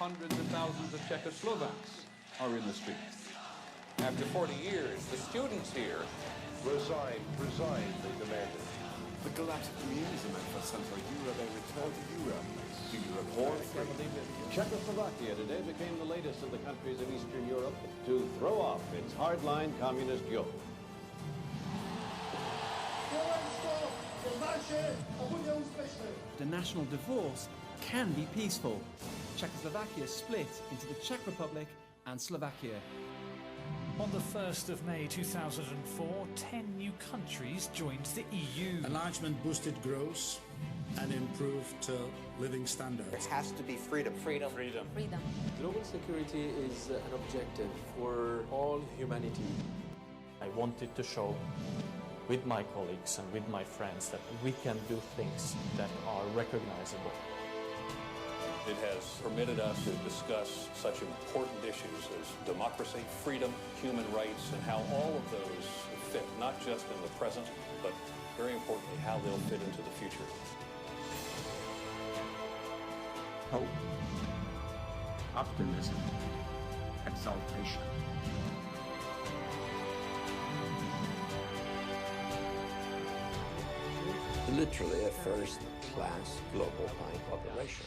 hundreds of thousands of Czechoslovaks are in the streets. After 40 years, the students here resign, they demanded. The galactic communism for Central Europe, they return to Europe. To Europe, born free. Czechoslovakia today became the latest of the countries of Eastern Europe to throw off its hardline communist yoke. The national divorce can be peaceful. Czechoslovakia split into the Czech Republic and Slovakia. On the 1st of May 2004, 10 new countries joined the EU. Enlargement boosted growth and improved living standards. There has to be freedom. Freedom. Global security is an objective for all humanity. I wanted to show with my colleagues and with my friends that we can do things that are recognizable. It has permitted us to discuss such important issues as democracy, freedom, human rights, and how all of those fit not just in the present, but very importantly, how they'll fit into the future. Hope, optimism, exaltation. Literally a first-class global high operation.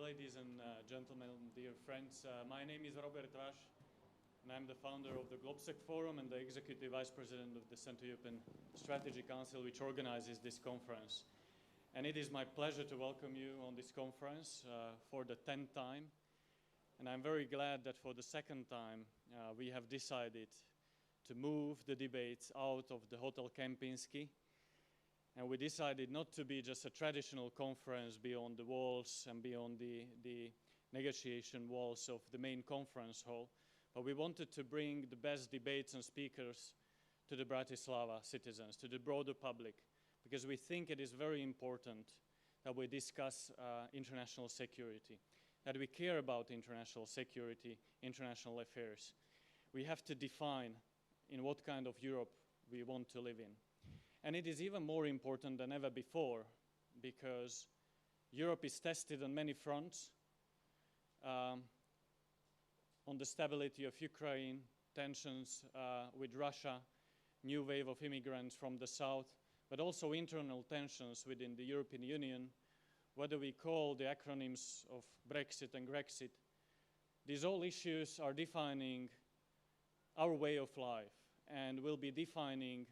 Ladies and gentlemen, dear friends, my name is Robert Rasch, and I'm the founder of the GLOBSEC Forum and the Executive Vice President of the Central European Strategy Council, which organizes this conference. And it is my pleasure to welcome you on this conference for the 10th time. And I'm very glad that for the second time we have decided to move the debates out of the Hotel Kempinski. And we decided not to be just a traditional conference beyond the walls and beyond the negotiation walls of the main conference hall, but we wanted to bring the best debates and speakers to the Bratislava citizens, to the broader public, because we think it is very important that we discuss international security, that we care about international security, international affairs. We have to define in what kind of Europe we want to live in. And it is even more important than ever before because Europe is tested on many fronts, on the stability of Ukraine, tensions with Russia, new wave of immigrants from the south, but also internal tensions within the European Union, whether we call the acronyms of Brexit and Grexit. These all issues are defining our way of life and will be defining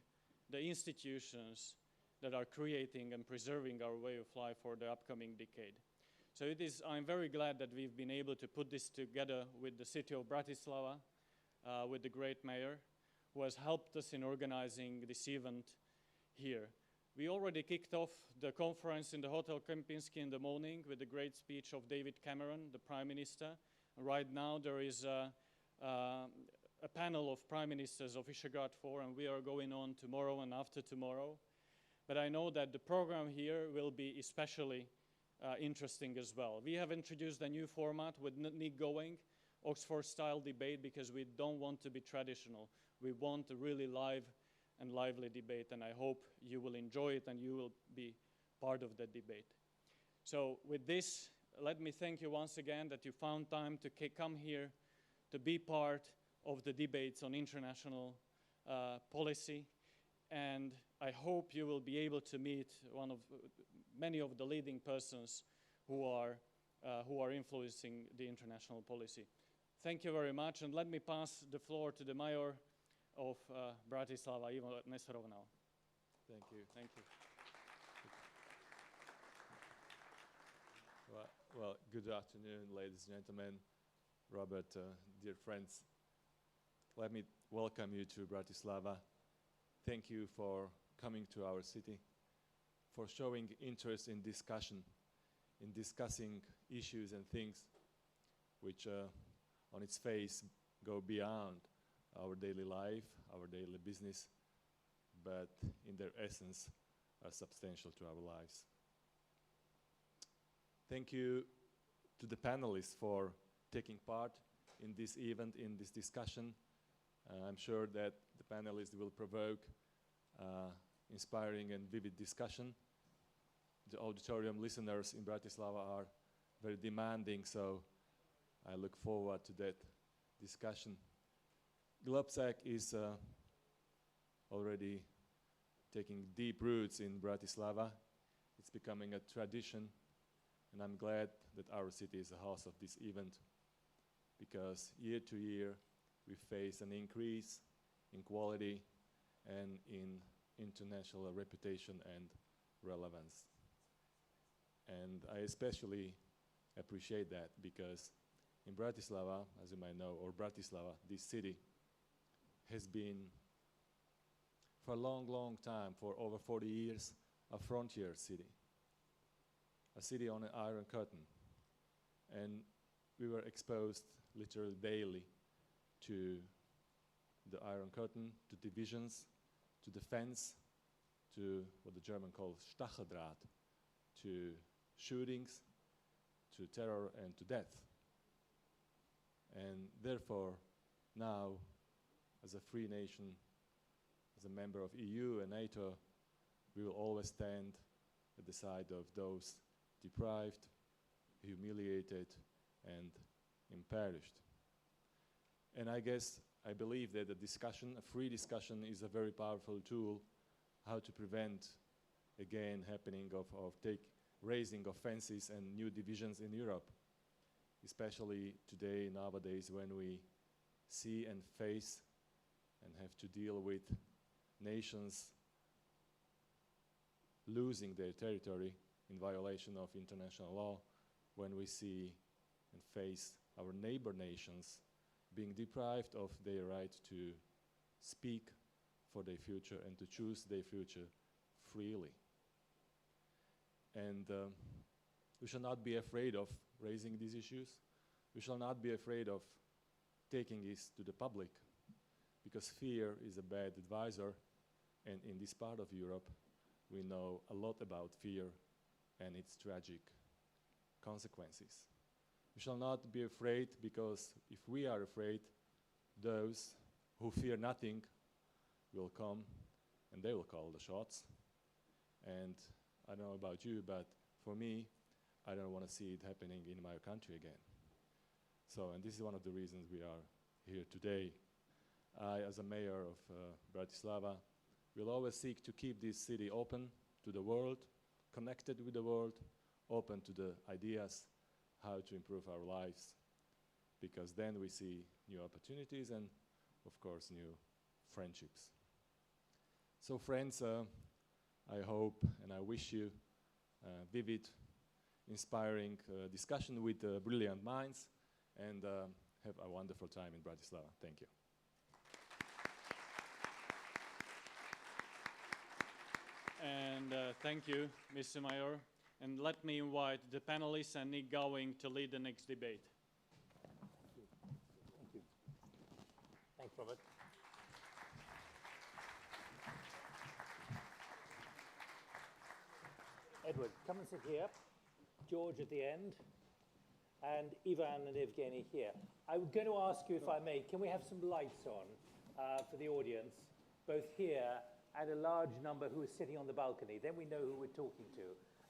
the institutions that are creating and preserving our way of life for the upcoming decade. So I'm very glad that we've been able to put this together with the city of Bratislava, with the great mayor, who has helped us in organizing this event here. We already kicked off the conference in the Hotel Kempinski in the morning with the great speech of David Cameron, the Prime Minister. And right now there is a panel of prime ministers of Visegrad 4, and we are going on tomorrow and after tomorrow. But I know that the program here will be especially interesting as well. We have introduced a new format with Nick going, Oxford-style debate, because we don't want to be traditional. We want a really live and lively debate, and I hope you will enjoy it and you will be part of that debate. So with this, let me thank you once again that you found time to come here to be part of the debates on international policy, and I hope you will be able to meet many of the leading persons who are influencing the international policy. Thank you very much, and let me pass the floor to the mayor of Bratislava, Ivo Neserovnal. Thank you. Thank you. Well, good afternoon, ladies and gentlemen, Robert, dear friends. Let me welcome you to Bratislava. Thank you for coming to our city, for showing interest in discussion, in discussing issues and things which on its face go beyond our daily life, our daily business, but in their essence are substantial to our lives. Thank you to the panelists for taking part in this event, in this discussion. I'm sure that the panelists will provoke inspiring and vivid discussion. The auditorium listeners in Bratislava are very demanding, so I look forward to that discussion. GLOBSEC is already taking deep roots in Bratislava. It's becoming a tradition, and I'm glad that our city is the host of this event, because year to year we face an increase in quality and in international reputation and relevance. And I especially appreciate that because in Bratislava, as you might know, or Bratislava, this city has been for a long, long time, for over 40 years, a frontier city. A city on an iron curtain. And we were exposed literally daily to the iron curtain, to divisions, to defense, to what the German calls Stacheldraht, to shootings, to terror and to death. And therefore, now, as a free nation, as a member of EU and NATO, we will always stand at the side of those deprived, humiliated, and impoverished. And I believe that a discussion, a free discussion, is a very powerful tool how to prevent, again, happening of raising offenses and new divisions in Europe, especially today, nowadays, when we see and face and have to deal with nations losing their territory in violation of international law, when we see and face our neighbor nations being deprived of their right to speak for their future and to choose their future freely. And we shall not be afraid of raising these issues. We shall not be afraid of taking this to the public, because fear is a bad advisor, and in this part of Europe we know a lot about fear and its tragic consequences. We shall not be afraid, because if we are afraid, those who fear nothing will come and they will call the shots. And I don't know about you, but for me, I don't want to see it happening in my country again. So, and this is one of the reasons we are here today. I, as a mayor of Bratislava, will always seek to keep this city open to the world, connected with the world, open to the ideas how to improve our lives, because then we see new opportunities and, of course, new friendships. So, friends, I hope and I wish you vivid, inspiring discussion with brilliant minds, and have a wonderful time in Bratislava. Thank you. And thank you, Mr. Mayor. And let me invite the panelists and Nick Gowing to lead the next debate. Thank you. Thanks, Robert. Edward, come and sit here. George at the end. And Ivan and Evgeny here. I'm going to ask you, if I may, can we have some lights on for the audience, both here and a large number who are sitting on the balcony? Then we know who we're talking to.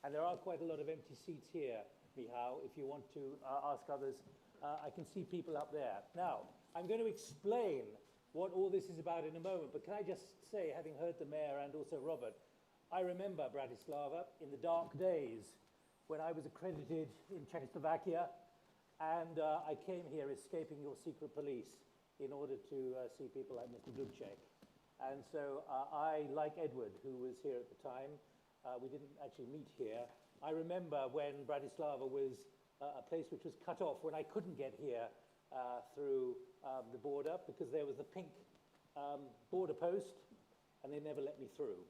And there are quite a lot of empty seats here, Michał. If you want to ask others, I can see people up there. Now, I'm going to explain what all this is about in a moment, but can I just say, having heard the mayor and also Robert, I remember Bratislava in the dark days when I was accredited in Czechoslovakia, and I came here escaping your secret police in order to see people like Mr. GLOBSEC. And so I, like Edward, who was here at the time, we didn't actually meet here. I remember when Bratislava was a place which was cut off when I couldn't get here through the border, because there was the pink border post and they never let me through.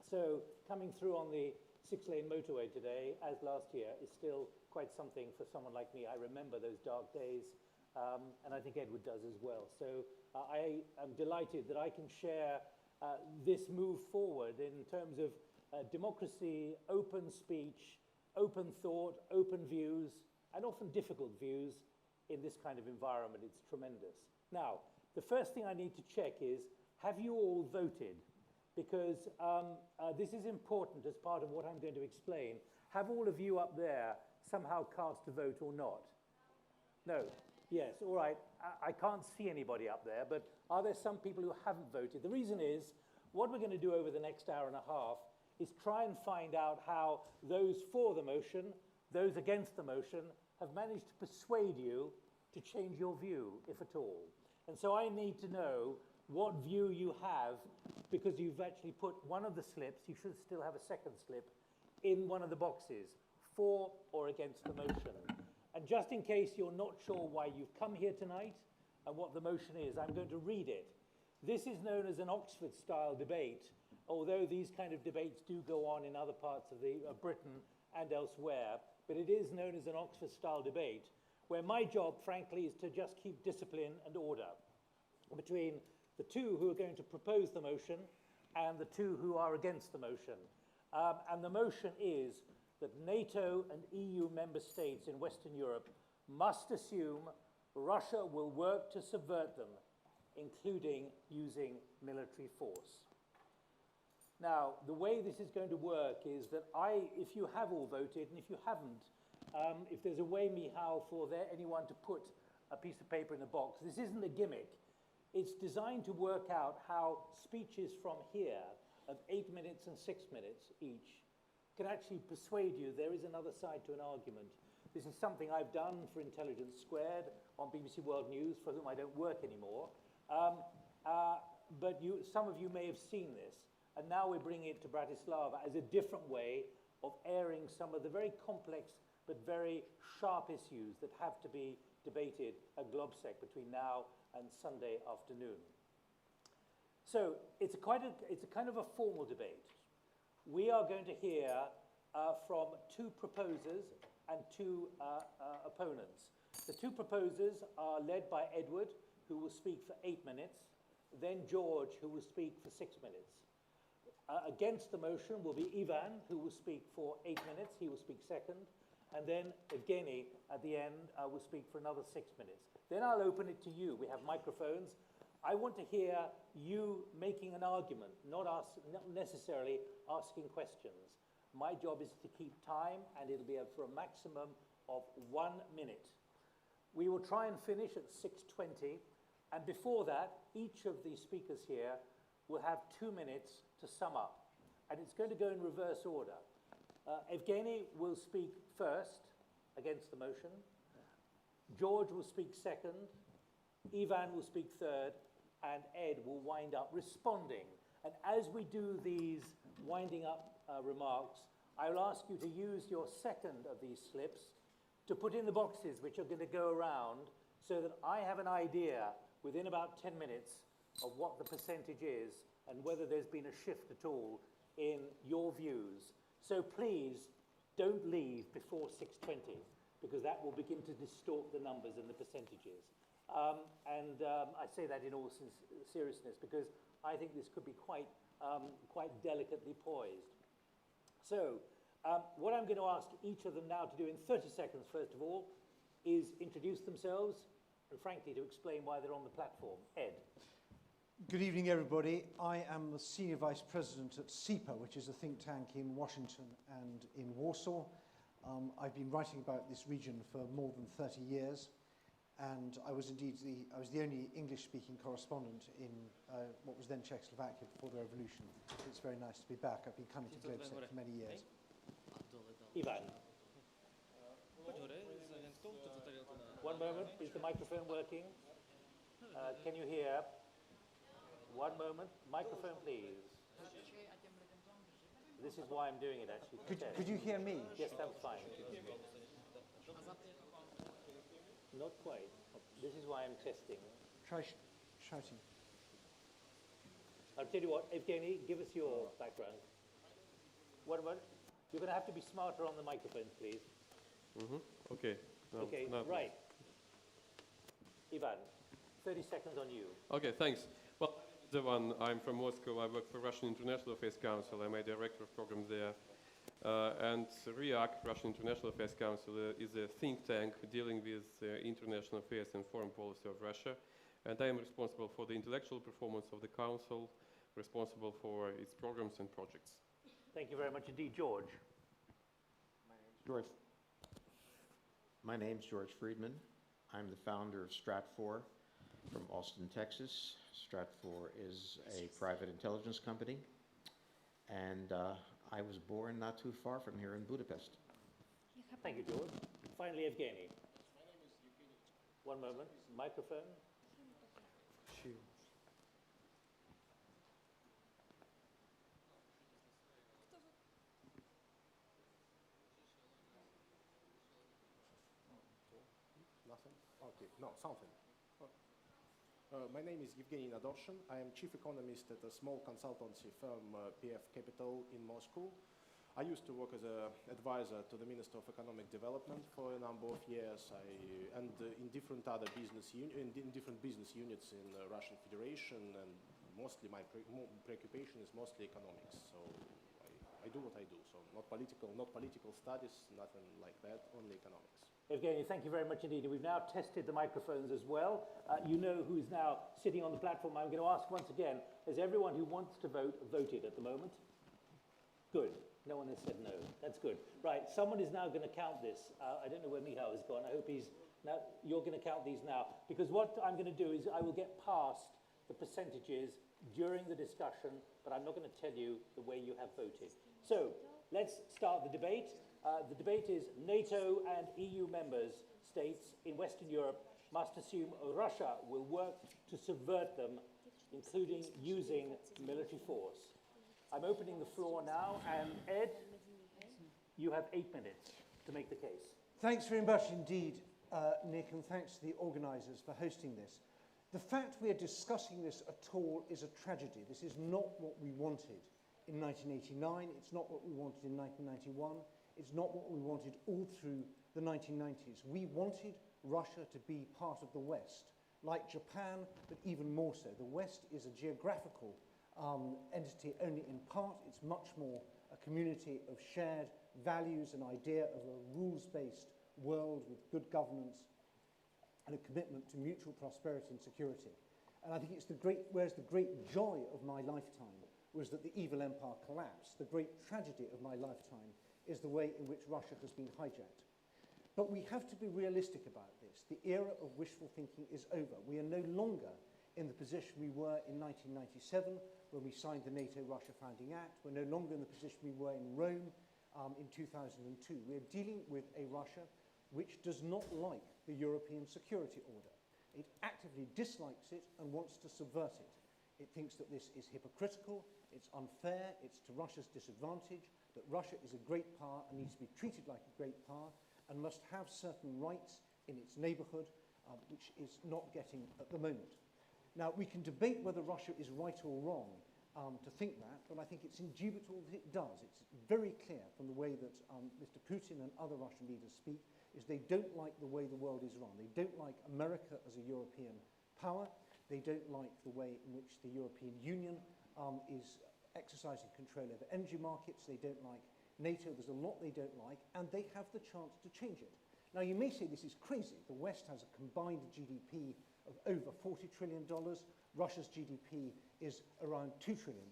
So coming through on the 6-lane motorway today, as last year, is still quite something for someone like me. I remember those dark days, and I think Edward does as well. So I am delighted that I can share this move forward in terms of democracy, open speech, open thought, open views, and often difficult views in this kind of environment. It's tremendous. Now, the first thing I need to check is, have you all voted? Because this is important as part of what I'm going to explain. Have all of you up there somehow cast a vote or not? No? Yes, all right. I can't see anybody up there, but are there some people who haven't voted? The reason is, what we're going to do over the next hour and a half is try and find out how those for the motion, those against the motion, have managed to persuade you to change your view, if at all. And so I need to know what view you have, because you've actually put one of the slips, you should still have a second slip, in one of the boxes, for or against the motion. And just in case you're not sure why you've come here tonight and what the motion is, I'm going to read it. This is known as an Oxford-style debate, although these kind of debates do go on in other parts of Britain and elsewhere, but it is known as an Oxford-style debate, where my job, frankly, is to just keep discipline and order between the two who are going to propose the motion and the two who are against the motion. And the motion is that NATO and EU member states in Western Europe must assume Russia will work to subvert them, including using military force. Now, the way this is going to work is that if you have all voted, and if you haven't, if there's a way, Michal, for anyone to put a piece of paper in a box, this isn't a gimmick. It's designed to work out how speeches from here of 8 minutes and 6 minutes each can actually persuade you there is another side to an argument. This is something I've done for Intelligence Squared on BBC World News, for whom I don't work anymore. But some of you may have seen this. And now we're bringing it to Bratislava as a different way of airing some of the very complex but very sharp issues that have to be debated at GLOBSEC between now and Sunday afternoon. So it's a kind of a formal debate. We are going to hear from two proposers and two opponents. The two proposers are led by Edward, who will speak for 8 minutes, then George, who will speak for 6 minutes. Against the motion will be Ivan, who will speak for 8 minutes. He will speak second. And then Evgeny, at the end, will speak for another 6 minutes. Then I'll open it to you. We have microphones. I want to hear you making an argument, not necessarily asking questions. My job is to keep time, and it'll be for a maximum of 1 minute. We will try and finish at 6:20, and before that, each of the speakers here will have 2 minutes to sum up. And it's going to go in reverse order. Evgeny will speak first against the motion. George will speak second. Ivan will speak third. And Ed will wind up responding. And as we do these winding up remarks, I will ask you to use your second of these slips to put in the boxes which are going to go around, so that I have an idea within about 10 minutes of what the percentage is and whether there's been a shift at all in your views. So please don't leave before 6:20, because that will begin to distort the numbers and the percentages. I say that in all seriousness, because I think this could be quite delicately poised. So what I'm going to ask each of them now to do in 30 seconds, first of all, is introduce themselves and, frankly, to explain why they're on the platform. Ed. Good evening, everybody. I am the Senior Vice President at SIPA, which is a think tank in Washington and in Warsaw. I've been writing about this region for more than 30 years, and I was indeed the only English-speaking correspondent in what was then Czechoslovakia before the revolution. It's very nice to be back. I've been coming to GLOBSEC for many years. Ivan. 1 moment. Is the microphone working? Can you hear? 1 moment. Microphone, please. This is why I'm doing it, actually. Could you hear me? Yes, that's fine. Not quite. This is why I'm testing. Try shouting. I'll tell you what, Evgeny, give us your background. What about? You're going to have to be smarter on the microphones, please. Okay. No, okay, right. Ivan, 30 seconds on you. Okay, thanks. Well, The one, I'm from Moscow. I work for Russian International Affairs Council. I'm a director of programs there. And RIAC, Russian International Affairs Council, is a think tank dealing with international affairs and foreign policy of Russia. And I am responsible for the intellectual performance of the council, responsible for its programs and projects. Thank you very much indeed, George. My name's George Friedman. I'm the founder of Stratfor from Austin, Texas. Stratfor is a private intelligence company, and I was born not too far from here in Budapest. Thank you, George. Finally, Evgeny. One moment. Microphone. Nothing? Okay, no, something. My name is Evgeny Nadorshin. I am chief economist at a small consultancy firm, PF Capital in Moscow. I used to work as an advisor to the Minister of Economic Development for a number of years, and in different other business units in the Russian Federation, and mostly my preoccupation is mostly economics. So I do what I do. So not political studies, nothing like that, only economics. Evgeny, thank you very much indeed. We've now tested the microphones as well. You know who's now sitting on the platform. I'm going to ask once again, has everyone who wants to vote voted at the moment? Good. No one has said no. That's good. Right, someone is now going to count this. I don't know where Michał has gone. I hope he's... Now, you're going to count these now. Because what I'm going to do is I will get past the percentages during the discussion, but I'm not going to tell you the way you have voted. So, let's start the debate. The debate is NATO and EU members states in Western Europe must assume Russia will work to subvert them, including using military force. I'm opening the floor now, and Ed, you have 8 minutes to make the case. Thanks very much indeed, Nick, and thanks to the organisers for hosting this. The fact we are discussing this at all is a tragedy. This is not what we wanted in 1989. It's not what we wanted in 1991. It's not what we wanted all through the 1990s. We wanted Russia to be part of the West, like Japan, but even more so. The West is a geographical entity only in part. It's much more a community of shared values, an idea of a rules-based world with good governance and a commitment to mutual prosperity and security. And I think it's whereas the great joy of my lifetime was that the evil empire collapsed, the great tragedy of my lifetime is the way in which Russia has been hijacked. But we have to be realistic about this. The era of wishful thinking is over. We are no longer in the position we were in 1997 when we signed the NATO-Russia Founding Act. We're no longer in the position we were in Rome in 2002. We're dealing with a Russia which does not like the European security order. It actively dislikes it and wants to subvert it. It thinks that this is hypocritical, it's unfair, it's to Russia's disadvantage, that Russia is a great power and needs to be treated like a great power and must have certain rights in its neighbourhood, which is not getting at the moment. Now, we can debate whether Russia is right or wrong to think that, but I think it's indubitable that it does. It's very clear from the way that Mr. Putin and other Russian leaders speak, is they don't like the way the world is run. They don't like America as a European power. They don't like the way in which the European Union is exercising control over energy markets. They don't like NATO. There's a lot they don't like, and they have the chance to change it. Now, you may say this is crazy. The West has a combined GDP of over $40 trillion. Russia's GDP is around $2 trillion.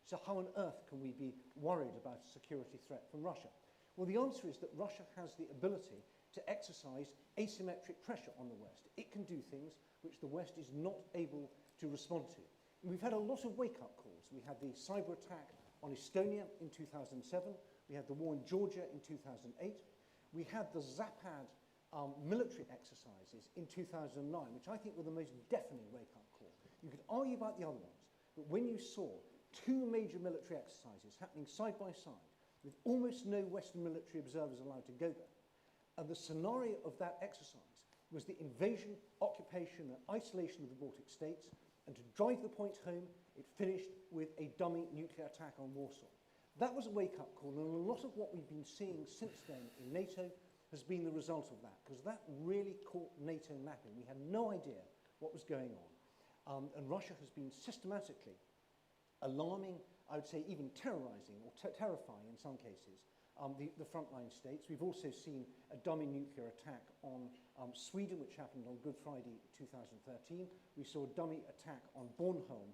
So how on earth can we be worried about a security threat from Russia? Well, the answer is that Russia has the ability to exercise asymmetric pressure on the West. It can do things which the West is not able to respond to. And we've had a lot of wake-up calls. We had the cyber attack on Estonia in 2007. We had the war in Georgia in 2008. We had the Zapad military exercises in 2009, which I think were the most deafening wake-up call. You could argue about the other ones, but when you saw 2 major military exercises happening side by side, with almost no Western military observers allowed to go there, and the scenario of that exercise was the invasion, occupation, and isolation of the Baltic states, and to drive the point home, it finished with a dummy nuclear attack on Warsaw. That was a wake-up call, and a lot of what we've been seeing since then in NATO has been the result of that, because that really caught NATO napping. We had no idea what was going on. And Russia has been systematically alarming, I would say even terrorizing or terrifying in some cases, the frontline states. We've also seen a dummy nuclear attack on Sweden, which happened on Good Friday 2013. We saw a dummy attack on Bornholm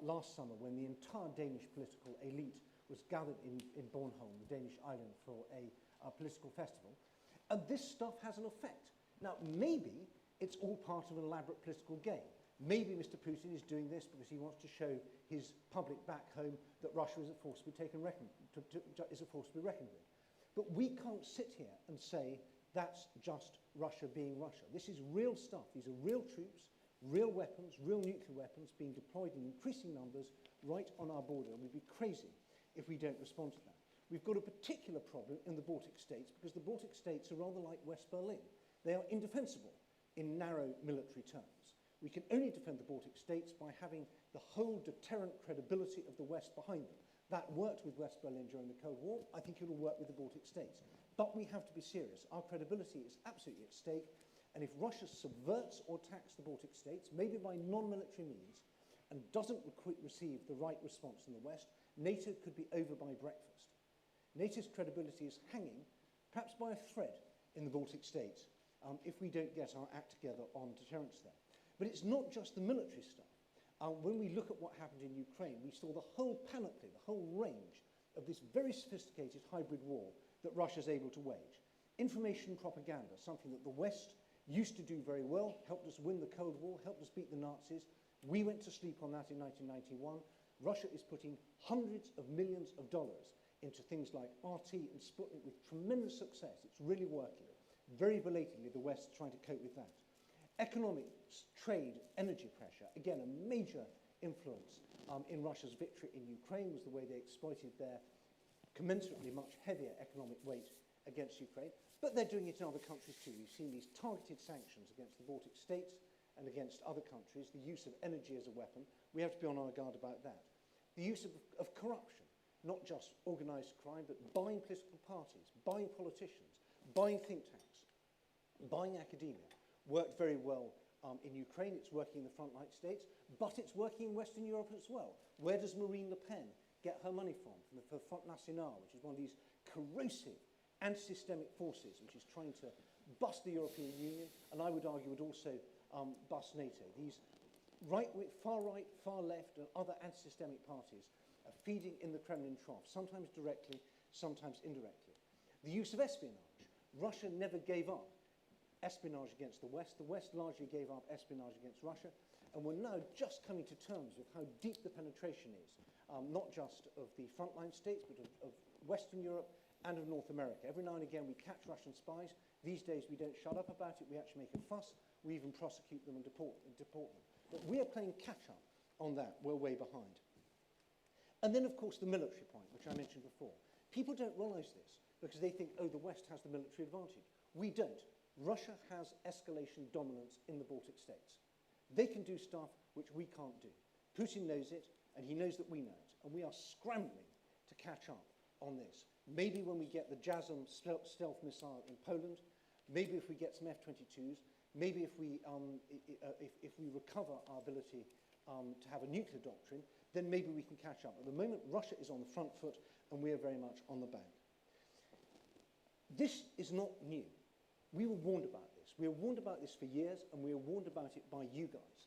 last summer when the entire Danish political elite was gathered in Bornholm, the Danish island, for a political festival. And this stuff has an effect. Now, maybe it's all part of an elaborate political game. Maybe Mr. Putin is doing this because he wants to show his public back home that Russia is a force to be is a force to be reckoned with. But we can't sit here and say that's just Russia being Russia. This is real stuff. These are real troops, real weapons, real nuclear weapons being deployed in increasing numbers right on our border. And we'd be crazy if we don't respond to that. We've got a particular problem in the Baltic states because the Baltic states are rather like West Berlin. They are indefensible in narrow military terms. We can only defend the Baltic states by having the whole deterrent credibility of the West behind them. That worked with West Berlin during the Cold War. I think it will work with the Baltic states. But we have to be serious. Our credibility is absolutely at stake. And if Russia subverts or attacks the Baltic states, maybe by non-military means, and doesn't receive the right response in the West, NATO could be over by breakfast. NATO's credibility is hanging, perhaps by a thread, in the Baltic states if we don't get our act together on deterrence there. But it's not just the military stuff. When we look at what happened in Ukraine, we saw the whole panoply, the whole range of this very sophisticated hybrid war that Russia's able to wage. Information propaganda, something that the West used to do very well, helped us win the Cold War, helped us beat the Nazis. We went to sleep on that in 1991. Russia is putting hundreds of millions of dollars into things like RT and Sputnik with tremendous success. It's really working. Very belatedly, the West is trying to cope with that. Economics, trade, energy pressure, again, a major influence in Russia's victory in Ukraine was the way they exploited their commensurately much heavier economic weight against Ukraine. But they're doing it in other countries too. We've seen these targeted sanctions against the Baltic states and against other countries, the use of energy as a weapon. We have to be on our guard about that. The use of corruption, not just organised crime, but buying political parties, buying politicians, buying think tanks, buying academia. Worked very well in Ukraine, it's working in the frontline states, but it's working in Western Europe as well. Where does Marine Le Pen get her money from? From the Front National, which is one of these corrosive anti-systemic forces which is trying to bust the European Union, and I would argue would also bust NATO. These far right, far left, and other anti-systemic parties are feeding in the Kremlin trough, sometimes directly, sometimes indirectly. The use of espionage. Russia never gave up espionage against the West. The West largely gave up espionage against Russia, and we're now just coming to terms with how deep the penetration is, not just of the frontline states, but of Western Europe and of North America. Every now and again we catch Russian spies. These days we don't shut up about it, we actually make a fuss, we even prosecute them and deport them. But we are playing catch-up on that, we're way behind. And then of course the military point, which I mentioned before. People don't realise this because they think, oh, the West has the military advantage. We don't. Russia has escalation dominance in the Baltic states. They can do stuff which we can't do. Putin knows it, and he knows that we know it. And we are scrambling to catch up on this. Maybe when we get the JASM stealth missile in Poland, maybe if we get some F-22s, maybe if we recover our ability to have a nuclear doctrine, then maybe we can catch up. At the moment, Russia is on the front foot, and we are very much on the back. This is not new. We were warned about this. We were warned about this for years, and we were warned about it by you guys.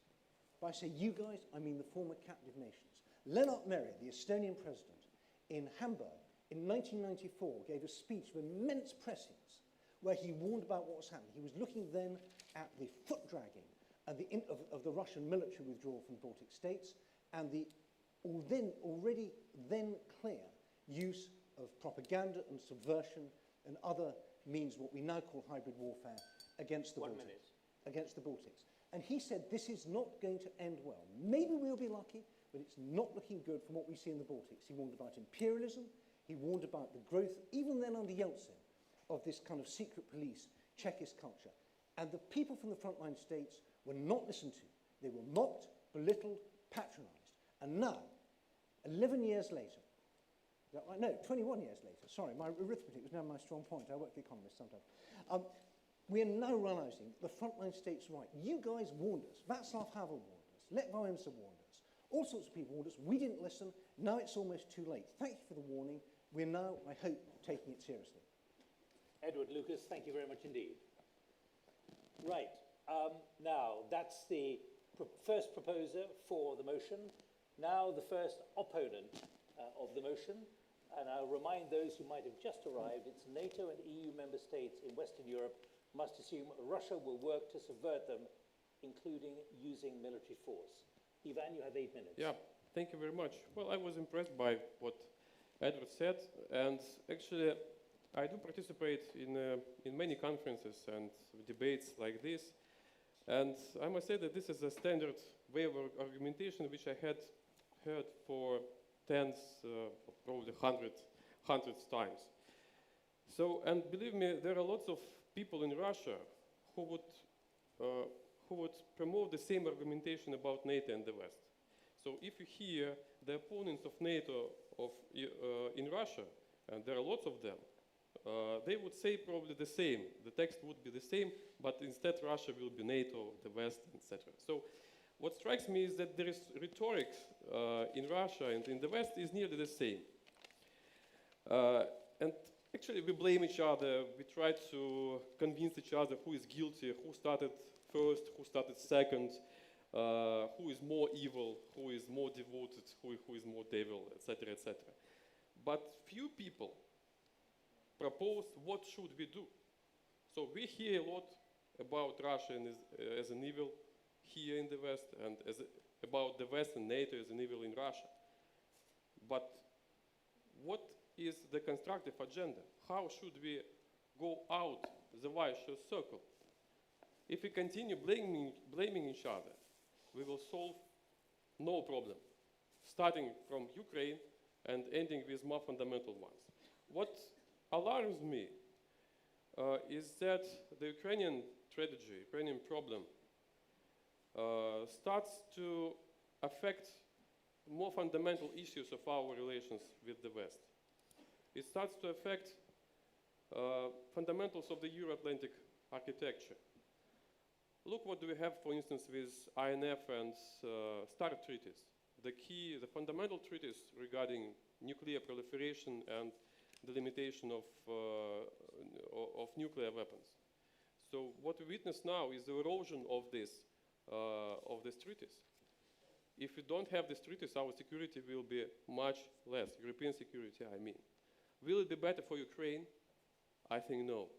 By say you guys, I mean the former captive nations. Lennart Meri, the Estonian president, in Hamburg in 1994 gave a speech of immense prescience where he warned about what was happening. He was looking then at the foot-dragging of the Russian military withdrawal from the Baltic states and the already clear use of propaganda and subversion and other means, what we now call hybrid warfare, against the Baltics. And he said this is not going to end well. Maybe we'll be lucky, but it's not looking good from what we see in the Baltics. He warned about imperialism. He warned about the growth, even then under Yeltsin, of this kind of secret police, Chekist culture. And the people from the frontline states were not listened to. They were mocked, belittled, patronized. And now, 11 years later, no, 21 years later, sorry, my arithmetic was never my strong point. I work for The Economist sometimes. We are now realizing the frontline states' right. You guys warned us. Václav Havel warned us. Lech Wałęsa warned us. All sorts of people warned us. We didn't listen. Now it's almost too late. Thank you for the warning. We're now, I hope, taking it seriously. Edward Lucas, thank you very much indeed. Right, now that's the first proposer for the motion. Now the first opponent of the motion. And I'll remind those who might have just arrived, it's NATO and EU member states in Western Europe must assume Russia will work to subvert them, including using military force. Ivan, you have 8 minutes. Yeah, thank you very much. Well, I was impressed by what Edward said, and actually I do participate in many conferences and debates like this, and I must say that this is a standard way of argumentation which I had heard for tens, probably hundreds times. So, and believe me, there are lots of people in Russia who would promote the same argumentation about NATO and the West. So if you hear the opponents of NATO in Russia, and there are lots of them, they would say probably the same. The text would be the same, but instead Russia will be NATO, the West, etc. So what strikes me is that there is rhetoric in Russia and in the West is nearly the same. And actually we blame each other, we try to convince each other who is guilty, who started first, who started second, who is more evil, who is more devoted, who is more devil, etc., etc. But few people propose what should we do. So we hear a lot about Russia as an evil here in the West, and about the West and NATO as an evil in Russia. But what is the constructive agenda? How should we go out the vicious circle? If we continue blaming each other, we will solve no problem, starting from Ukraine and ending with more fundamental ones. What alarms me is that the Ukrainian tragedy, Ukrainian problem, starts to affect more fundamental issues of our relations with the West. It starts to affect fundamentals of the Euro-Atlantic architecture. Look what do we have, for instance, with INF and START treaties. The fundamental treaties regarding nuclear proliferation and the limitation of nuclear weapons. So what we witness now is the erosion of these treaties. If we don't have these treaties, our security will be much less, European security, I mean. Will it be better for Ukraine? I think no.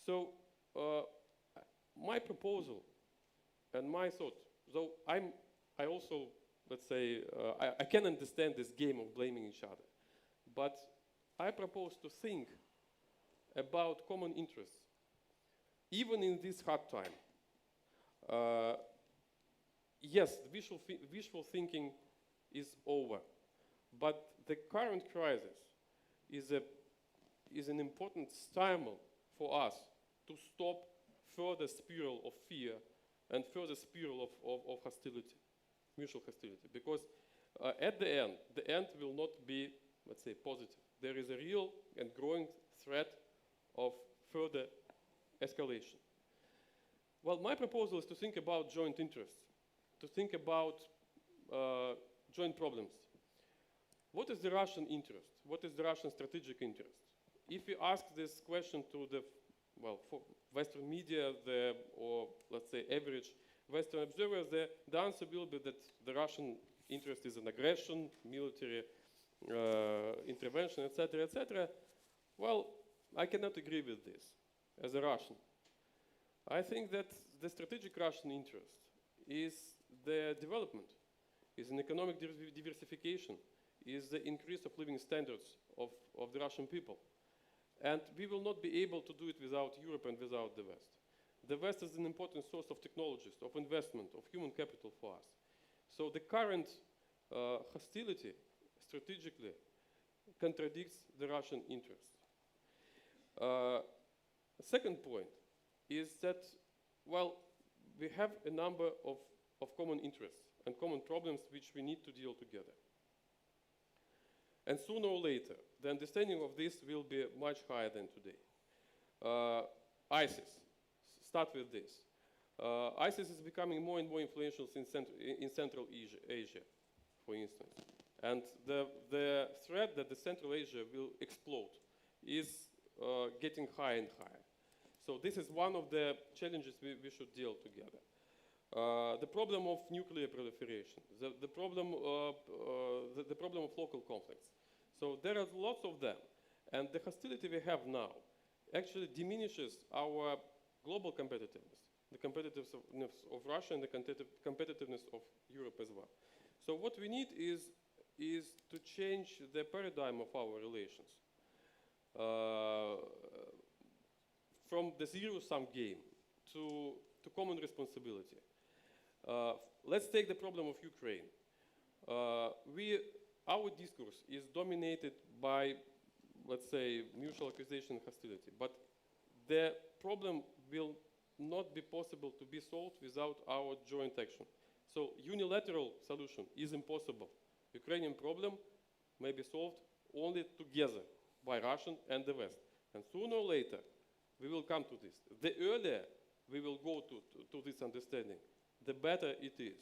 So my proposal and my thought, though I also, let's say, I can understand this game of blaming each other, but I propose to think about common interests, even in this hard time. Yes, wishful thinking is over, but the current crisis is an important stimul for us to stop further spiral of fear and further spiral of hostility, mutual hostility, because at the end will not be, let's say, positive. There is a real and growing threat of further escalation. Well, my proposal is to think about joint interests, to think about joint problems. What is the Russian interest? What is the Russian strategic interest? If you ask this question to the, well, for Western media, or let's say average Western observers, the answer will be that the Russian interest is an aggression, military intervention, etc., etc. Well, I cannot agree with this as a Russian. I think that the strategic Russian interest is the development, is an economic diversification, is the increase of living standards of the Russian people. And we will not be able to do it without Europe and without the West. The West is an important source of technologies, of investment, of human capital for us. So the current hostility strategically contradicts the Russian interest. Second point is that, well, we have a number of common interests and common problems which we need to deal together. And sooner or later, the understanding of this will be much higher than today. ISIS, start with this. ISIS is becoming more and more influential in Central Asia, for instance. And the threat that the Central Asia will explode is getting higher and higher. So this is one of the challenges we should deal together. The problem of nuclear proliferation, the problem of local conflicts. So there are lots of them. And the hostility we have now actually diminishes our global competitiveness, the competitiveness of Russia and the competitiveness of Europe as well. So what we need is to change the paradigm of our relations from the zero-sum game to common responsibility. Let's take the problem of Ukraine. Our discourse is dominated by, let's say, mutual accusation and hostility. But the problem will not be possible to be solved without our joint action. So unilateral solution is impossible. Ukrainian problem may be solved only together by Russian and the West. And sooner or later, we will come to this. The earlier we will go to this understanding, the better it is.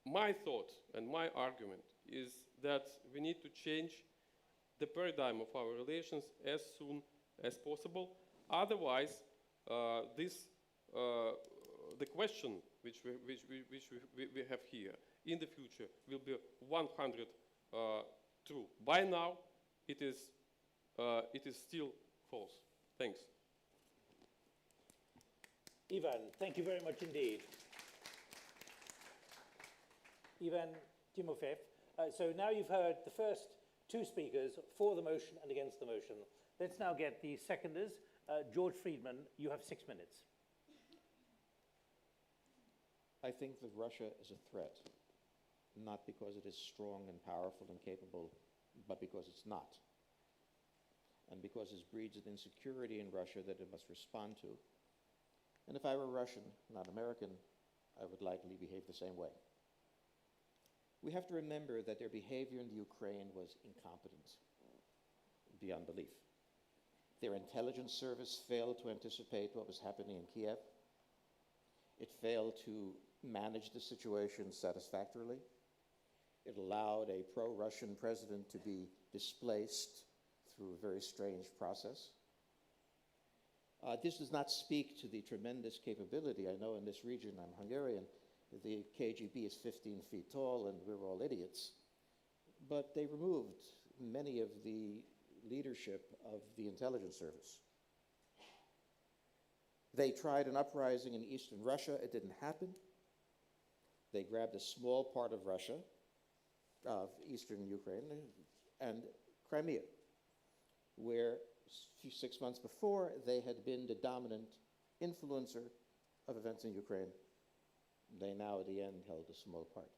My thought and my argument is that we need to change the paradigm of our relations as soon as possible. Otherwise, the question which we have here in the future will be 100 true. By now, it is still false. Thanks. Ivan, thank you very much indeed. Ivan Timofeyev. So now you've heard the first two speakers for the motion and against the motion. Let's now get the seconders. George Friedman, you have 6 minutes. I think that Russia is a threat, not because it is strong and powerful and capable, but because it's not. And because it breeds an insecurity in Russia that it must respond to. And if I were Russian, not American, I would likely behave the same way. We have to remember that their behavior in the Ukraine was incompetent beyond belief. Their intelligence service failed to anticipate what was happening in Kiev. It failed to manage the situation satisfactorily. It allowed a pro-Russian president to be displaced through a very strange process. This does not speak to the tremendous capability. I know in this region, I'm Hungarian, the KGB is 15 feet tall and we're all idiots. But they removed many of the leadership of the intelligence service. They tried an uprising in eastern Russia. It didn't happen. They grabbed a small part of Russia, of eastern Ukraine, and Crimea, where 6 months before they had been the dominant influencer of events in Ukraine. They now, at the end, held a small part.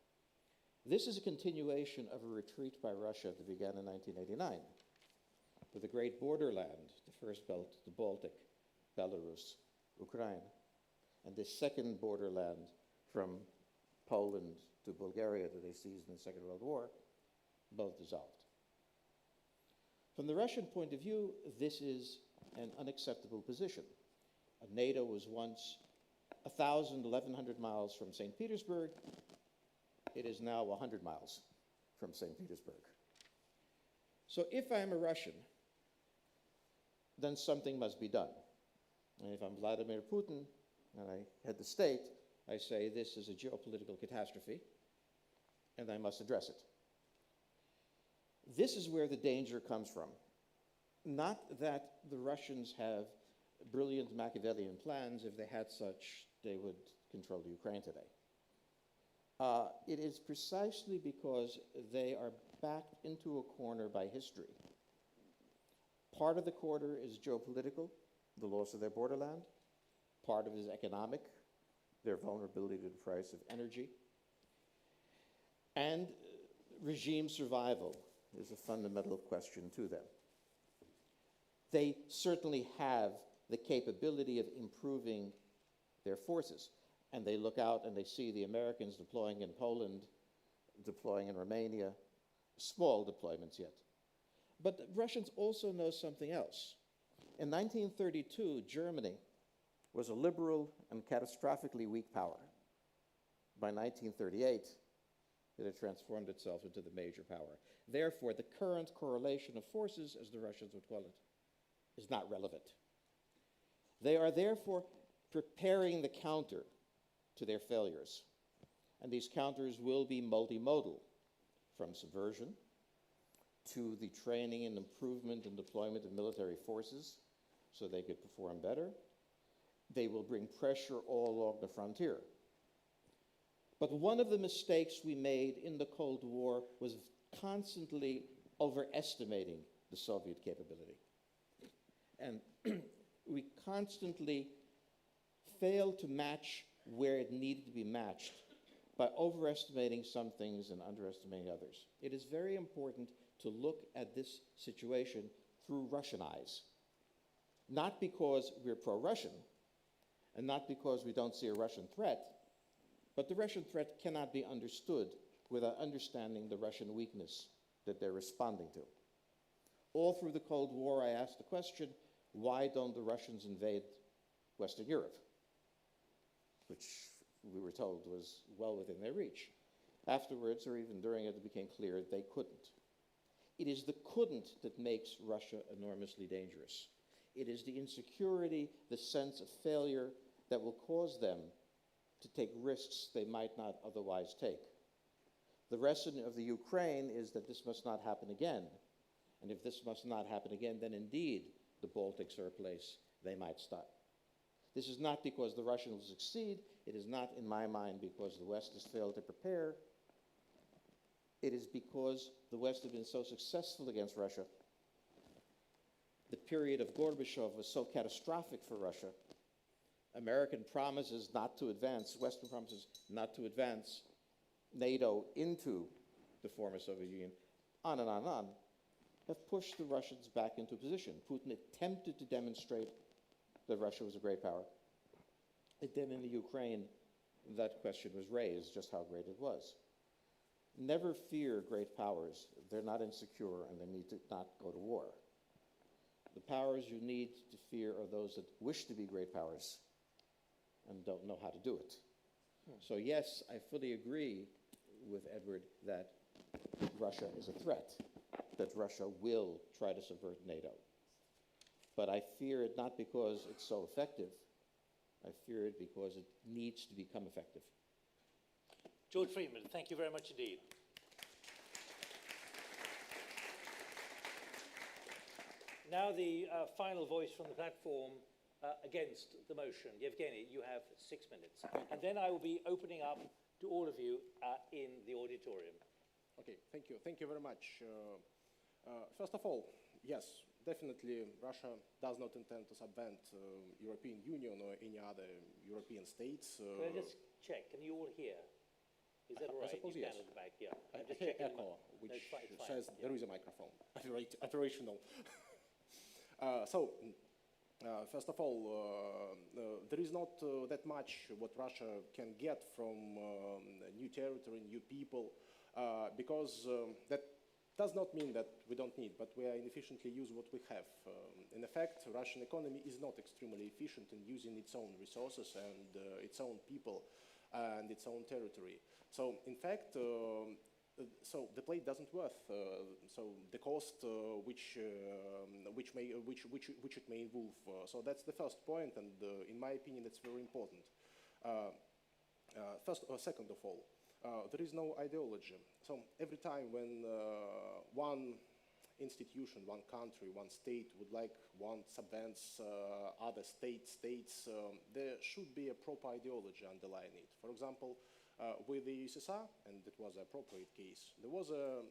This is a continuation of a retreat by Russia that began in 1989, with the great borderland, the first belt, the Baltic, Belarus, Ukraine, and the second borderland from Poland to Bulgaria that they seized in the Second World War, both dissolved. From the Russian point of view, this is an unacceptable position. NATO was once 1,000, 1,100 miles from St. Petersburg. It is now 100 miles from St. Petersburg. So if I'm a Russian, then something must be done. And if I'm Vladimir Putin and I head the state, I say this is a geopolitical catastrophe and I must address it. This is where the danger comes from. Not that the Russians have brilliant Machiavellian plans. If they had such, they would control Ukraine today. It is precisely because they are backed into a corner by history. Part of the corner is geopolitical, the loss of their borderland. Part of it is economic, their vulnerability to the price of energy. And regime survival is a fundamental question to them. They certainly have the capability of improving their forces. And they look out and they see the Americans deploying in Poland, deploying in Romania, small deployments yet. But the Russians also know something else. In 1932, Germany was a liberal and catastrophically weak power. By 1938, it had transformed itself into the major power. Therefore, the current correlation of forces, as the Russians would call it, is not relevant. They are therefore preparing the counter to their failures. And these counters will be multimodal, from subversion to the training and improvement and deployment of military forces so they could perform better. They will bring pressure all along the frontier. But one of the mistakes we made in the Cold War was constantly overestimating the Soviet capability. And we constantly failed to match where it needed to be matched by overestimating some things and underestimating others. It is very important to look at this situation through Russian eyes. Not because we're pro-Russian, and not because we don't see a Russian threat, but the Russian threat cannot be understood without understanding the Russian weakness that they're responding to. All through the Cold War, I asked the question, why don't the Russians invade Western Europe? Which we were told was well within their reach. Afterwards, or even during it, it became clear they couldn't. It is the couldn't that makes Russia enormously dangerous. It is the insecurity, the sense of failure that will cause them to take risks they might not otherwise take. The lesson of the Ukraine is that this must not happen again. And if this must not happen again, then indeed the Baltics are a place they might stop. This is not because the Russians will succeed. It is not, in my mind, because the West has failed to prepare. It is because the West has been so successful against Russia. The period of Gorbachev was so catastrophic for Russia. American promises not to advance, Western promises not to advance NATO into the former Soviet Union, on and on and on, have pushed the Russians back into position. Putin attempted to demonstrate that Russia was a great power. And then in the Ukraine, that question was raised, just how great it was. Never fear great powers. They're not insecure and they need to not go to war. The powers you need to fear are those that wish to be great powers and don't know how to do it. So yes, I fully agree with Edward that Russia is a threat, that Russia will try to subvert NATO. But I fear it not because it's so effective. I fear it because it needs to become effective. George Friedman, thank you very much indeed. Now the final voice from the platform against the motion. Yevgeny, you have 6 minutes. And then I will be opening up to all of you in the auditorium. Okay, thank you. Thank you very much. First of all, yes, definitely Russia does not intend to subvent European Union or any other European states. Can I just check? Can you all hear? Is that right? I suppose you yes. At the back, yeah. I hear echo, which says there is a microphone. Operational. First of all, there is not that much what Russia can get from new territory, new people, because that does not mean that we don't need, but we are inefficiently use what we have. In effect, Russian economy is not extremely efficient in using its own resources and its own people and its own territory. So, in fact, so the plate doesn't worth. So the cost which it may involve. So that's the first point, and in my opinion, that's very important. Second of all, there is no ideology. So every time when one institution, one country, one state would want subvents other states, there should be a proper ideology underlying it. For example, with the USSR, and it was an appropriate case, there was a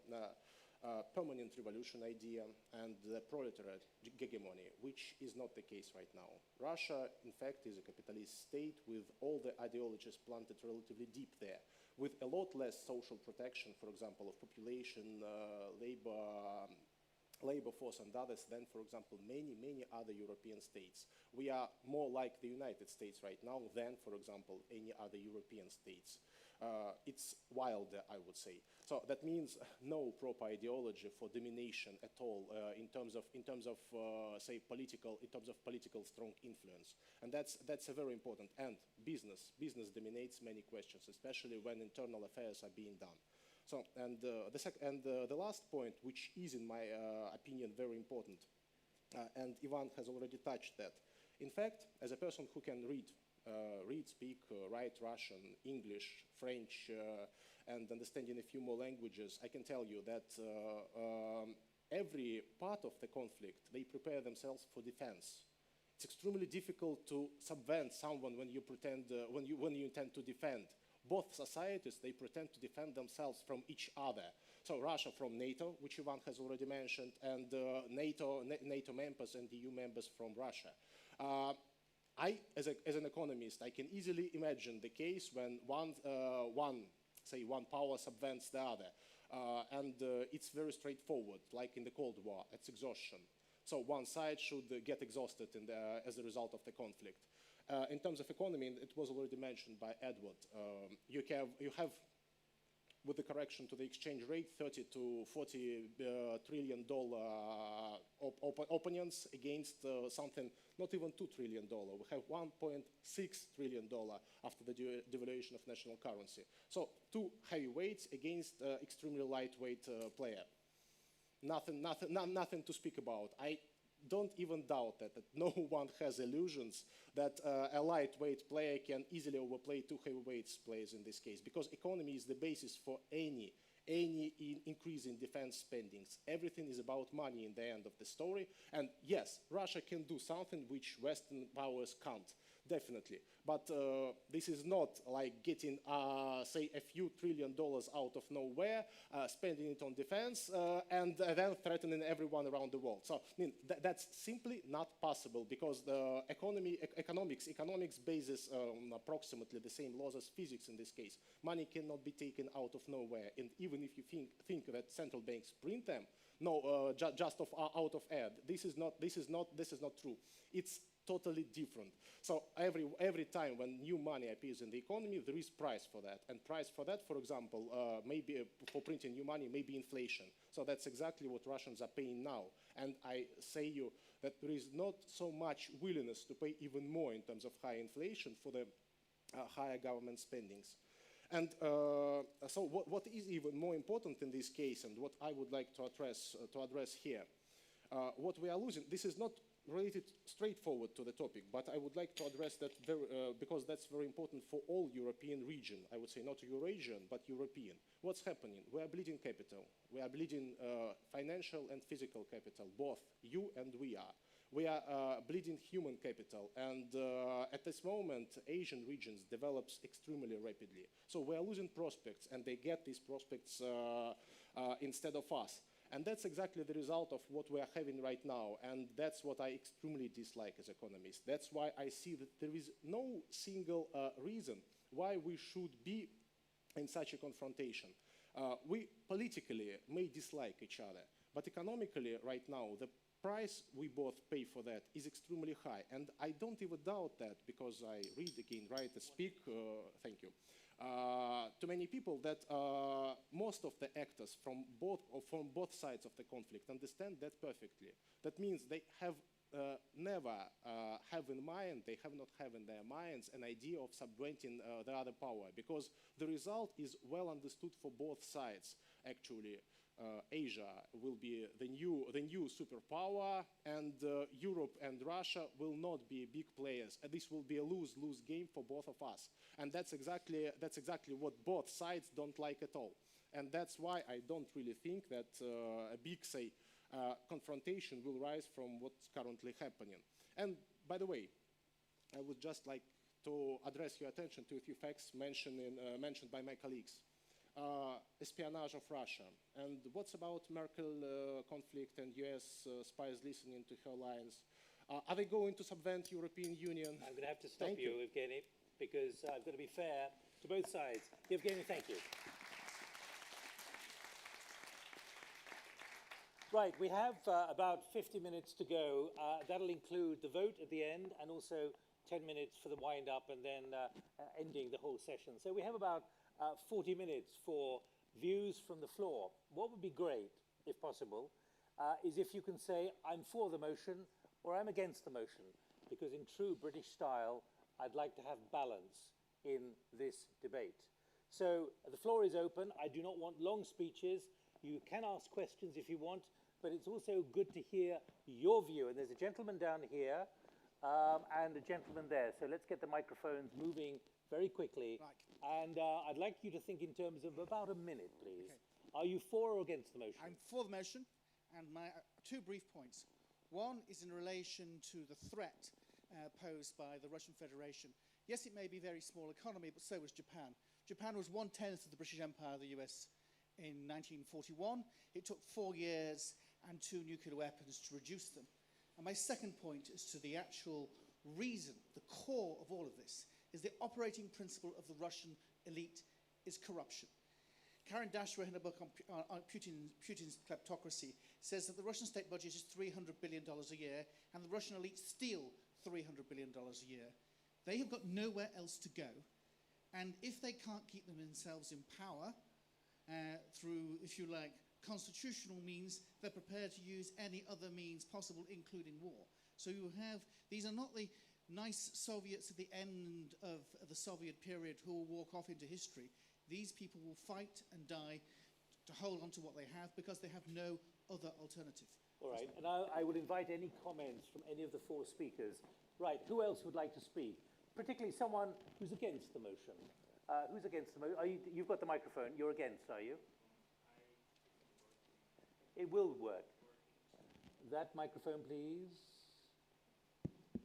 permanent revolution idea and the proletariat hegemony, which is not the case right now. Russia, in fact, is a capitalist state with all the ideologies planted relatively deep there, with a lot less social protection, for example, of population, labor force and others than, for example, many other European states. We are more like the United States right now than, for example, any other European states. it's wilder, I would say. So that means no proper ideology for domination at all in terms of say political strong influence, and that's a very important. And business dominates many questions, especially when internal affairs are being done. So and the last point, which is in my opinion very important, and Ivan has already touched that. In fact, as a person who can read, speak, write Russian, English, French, and understanding a few more languages, I can tell you that every part of the conflict, they prepare themselves for defense. It's extremely difficult to subvent someone when you intend to defend. Both societies, they pretend to defend themselves from each other. So Russia from NATO, which Ivan has already mentioned, and NATO members and EU members from Russia. I, as an economist, I can easily imagine the case when one power subvents the other. And it's very straightforward, like in the Cold War, it's exhaustion. So one side should get exhausted as a result of the conflict. In terms of economy, it was already mentioned by Edward, you have, with the correction to the exchange rate, $30 to $40 trillion opponents against something not even $2 trillion. We have $1.6 trillion after the devaluation of national currency. So two heavyweights against extremely lightweight player. Nothing to speak about. I don't even doubt that no one has illusions that a lightweight player can easily overplay two heavyweights players in this case, because economy is the basis for any increase in defense spendings. Everything is about money in the end of the story. And yes, Russia can do something which Western powers can't, definitely. But this is not like getting, say, a few $1 trillion out of nowhere, spending it on defense, and then threatening everyone around the world. So I mean, that's simply not possible, because the economics bases approximately the same laws as physics in this case. Money cannot be taken out of nowhere, and even if you think that central banks print them, no, just out of air. This is not true. It's totally different. So every time when new money appears in the economy, there is price for that. And price for that, for example, maybe for printing new money, may be inflation. So that's exactly what Russians are paying now. And I say you that there is not so much willingness to pay even more in terms of high inflation for the higher government spendings. And so what is even more important in this case, and what I would like to address here, what we are losing, this is not related straightforward to the topic, but I would like to address that because that's very important for all European region. I would say not Eurasian, but European. What's happening? We are bleeding capital. We are bleeding financial and physical capital, both you and we are. We are bleeding human capital, and at this moment, Asian regions develops extremely rapidly. So we are losing prospects, and they get these prospects instead of us. And that's exactly the result of what we are having right now, and that's what I extremely dislike as economist. That's why I see that there is no single reason why we should be in such a confrontation. We politically may dislike each other, but economically right now, the price we both pay for that is extremely high. And I don't even doubt that, because I read again, write, and speak, thank you, to many people, that most of the actors from both sides of the conflict understand that perfectly. That means they have never have in mind, they have not have in their minds an idea of subverting the other power, because the result is well understood for both sides, actually. Asia will be the new superpower, and Europe and Russia will not be big players. And this will be a lose-lose game for both of us. And that's exactly what both sides don't like at all. And that's why I don't really think that a big, say, confrontation will rise from what's currently happening. And by the way, I would just like to address your attention to a few facts mentioned by my colleagues. Espionage of Russia. And what's about Merkel conflict and US spies listening to her lines? Are they going to subvent European Union? I'm going to have to stop you, Evgeny, because I've got to be fair to both sides. Evgeny, thank you. Right, we have about 50 minutes to go. That'll include the vote at the end, and also 10 minutes for the wind-up, and then ending the whole session. So we have about 40 minutes for views from the floor. What would be great, if possible, is if you can say, I'm for the motion or I'm against the motion, because in true British style, I'd like to have balance in this debate. So the floor is open. I do not want long speeches. You can ask questions if you want, but it's also good to hear your view. And there's a gentleman down here and a gentleman there. So let's get the microphones moving very quickly. Right. And I'd like you to think in terms of about a minute, please. Okay. Are you for or against the motion? I'm for the motion, and my two brief points. One is in relation to the threat posed by the Russian Federation. Yes, it may be a very small economy, but so was Japan. Japan was 1/10 of the British Empire, the US, in 1941. It took 4 years and 2 nuclear weapons to reduce them. And my second point is to the actual reason, the core of all of this, is the operating principle of the Russian elite is corruption. Karen Dashra, in a book on Putin's kleptocracy, says that the Russian state budget is $300 billion a year, and the Russian elite steal $300 billion a year. They have got nowhere else to go, and if they can't keep themselves in power through, if you like, constitutional means, they're prepared to use any other means possible, including war. So you have, these are not the nice Soviets at the end of the Soviet period who will walk off into history. These people will fight and die to hold on to what they have because they have no other alternative. All right, and I would invite any comments from any of the 4 speakers. Right, who else would like to speak? Particularly someone who's against the motion. Who's against the motion? You've got the microphone. You're against, are you? It will work. That microphone, please.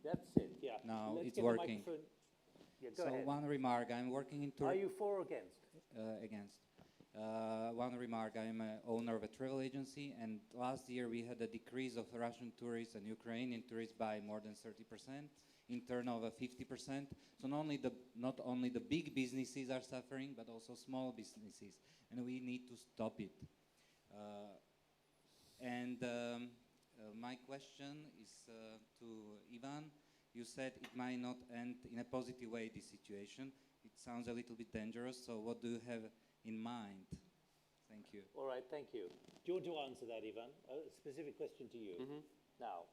That's it, yeah. No, Let's it's get working. The yeah, go so ahead. One remark, I'm working in Turkey. Are you for or against? Against. One remark, I'm an owner of a travel agency, and last year we had a decrease of Russian tourists and Ukrainian tourists by more than 30%, in turnover 50%. So not only the big businesses are suffering, but also small businesses, and we need to stop it. My question is to Ivan. You said it might not end in a positive way, this situation. It sounds a little bit dangerous, so what do you have in mind? Thank you. All right, thank you. Do you want to answer that, Ivan? A specific question to you. Now.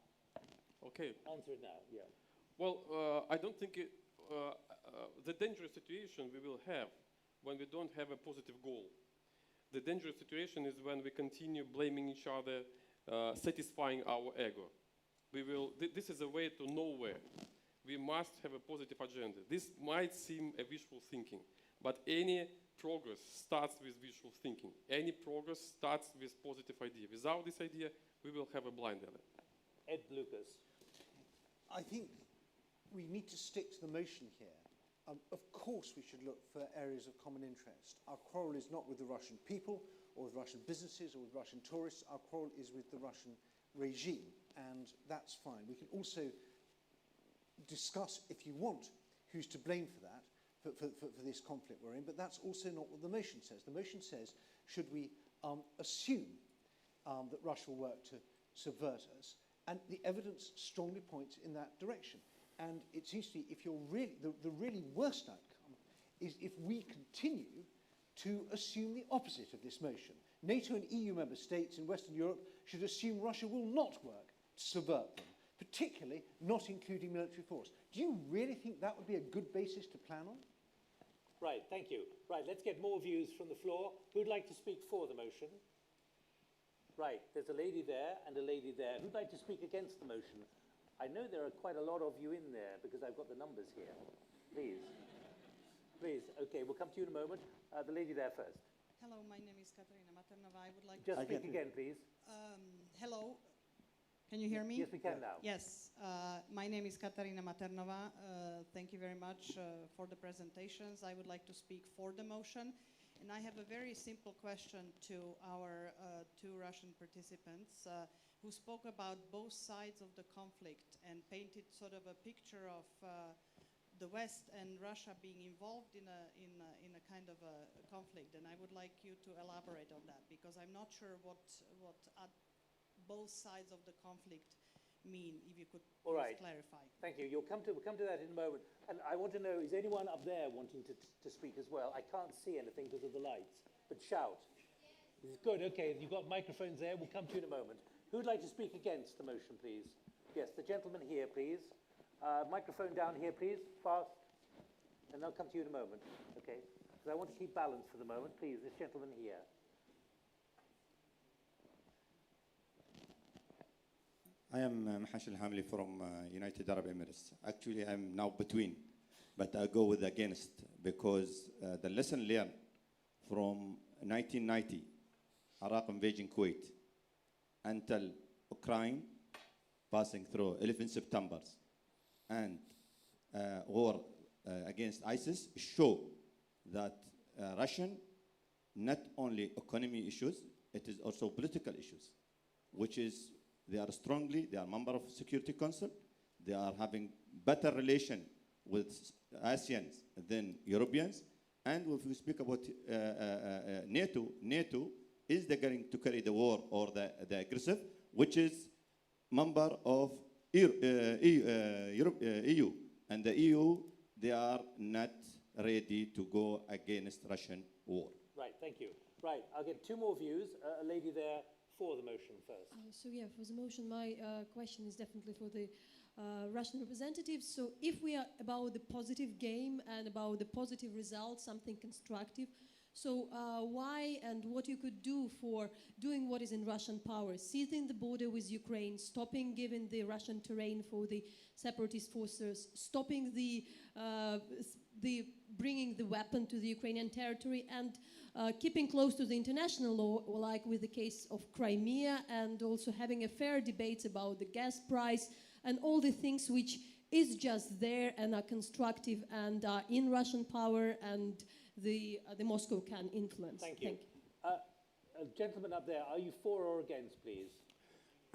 Okay. Answer it now, yeah. Well, I don't think the dangerous situation we will have when we don't have a positive goal. The dangerous situation is when we continue blaming each other, satisfying our ego. This is a way to nowhere. We must have a positive agenda. This might seem a wishful thinking, but any progress starts with wishful thinking. Any progress starts with positive idea. Without this idea, we will have a blind alley. Ed Lucas. I think we need to stick to the motion here. Of course we should look for areas of common interest. Our quarrel is not with the Russian people or with Russian businesses or with Russian tourists. Our quarrel is with the Russian regime, and that's fine. We can also discuss, if you want, who's to blame for that, for this conflict we're in, but that's also not what the motion says. The motion says, should we assume that Russia will work to subvert us? And the evidence strongly points in that direction. And it seems to me, if you're really, the really worst outcome is if we continue to assume the opposite of this motion. NATO and EU member states in Western Europe should assume Russia will not work to subvert them, particularly not including military force. Do you really think that would be a good basis to plan on? Right, thank you. Right, let's get more views from the floor. Who'd like to speak for the motion? Right, there's a lady there and a lady there. Who'd like to speak against the motion? I know there are quite a lot of you in there because I've got the numbers here. Please. Please, okay, we'll come to you in a moment. The lady there first. Hello, my name is Katarina Maternova. I would like Just to speak again, please. Hello. Can you hear me? Yes, we can now. Yes. My name is Katarina Maternova. Thank you very much for the presentations. I would like to speak for the motion. And I have a very simple question to our 2 Russian participants who spoke about both sides of the conflict and painted sort of a picture of the West and Russia being involved in a kind of a conflict. And I would like you to elaborate on that because I'm not sure what both sides of the conflict mean, if you could All right. clarify. Thank you. We'll come to that in a moment. And I want to know, is anyone up there wanting to speak as well? I can't see anything because of the lights, but shout. Yes. Good, okay, you've got microphones there. We'll come to you in a moment. Who'd like to speak against the motion, please? Yes, the gentleman here, please. Microphone down here, please, fast. And I'll come to you in a moment, okay? Because I want to keep balance for the moment. Please, this gentleman here. I am Mahash Al-Hamli from United Arab Emirates. Actually, I'm now between, but I go with against because the lesson learned from 1990, Iraq invading Kuwait, until Ukraine passing through 11 Septembers and war against ISIS show that Russian, not only economy issues, it is also political issues, which is they are member of Security Council. They are having better relation with ASEANs than Europeans. And if we speak about NATO is going to carry the war or the aggressive, which is member of EU. And the EU, they are not ready to go against Russian war. Right, thank you. Right, I'll get two more views. A lady there for the motion first. So yeah, for the motion, my question is definitely for the Russian representatives. So if we are about the positive game and about the positive results, something constructive, so why and what you could do for doing what is in Russian power, seizing the border with Ukraine, stopping giving the Russian terrain for the separatist forces, stopping the bringing the weapon to the Ukrainian territory, and keeping close to the international law, like with the case of Crimea, and also having a fair debate about the gas price and all the things which is just there and are constructive and are in Russian power and the Moscow can influence. Thank you. Gentleman up there, are you for or against, please?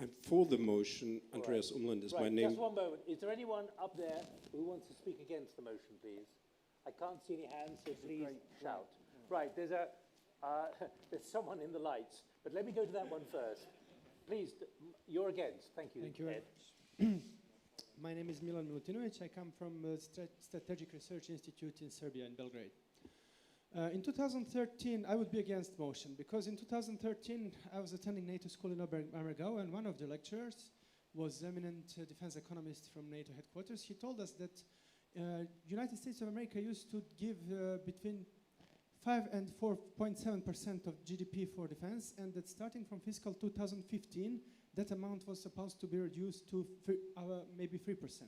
I'm for the motion. Andreas Umland is my name. Just one moment. Is there anyone up there who wants to speak against the motion, please? I can't see any hands, so please shout. Right, there's someone in the lights, but let me go to that one first. Please, you're against. Thank you. Thank you very much. My name is Milan Milutinovic. I come from the Strategic Research Institute in Serbia, in Belgrade. In 2013, I would be against motion, because in 2013, I was attending NATO school in Obergau, and one of the lecturers was eminent defense economist from NATO headquarters. He told us that United States of America used to give between 5 and 4.7% of GDP for defense, and that starting from fiscal 2015, that amount was supposed to be reduced to maybe 3%.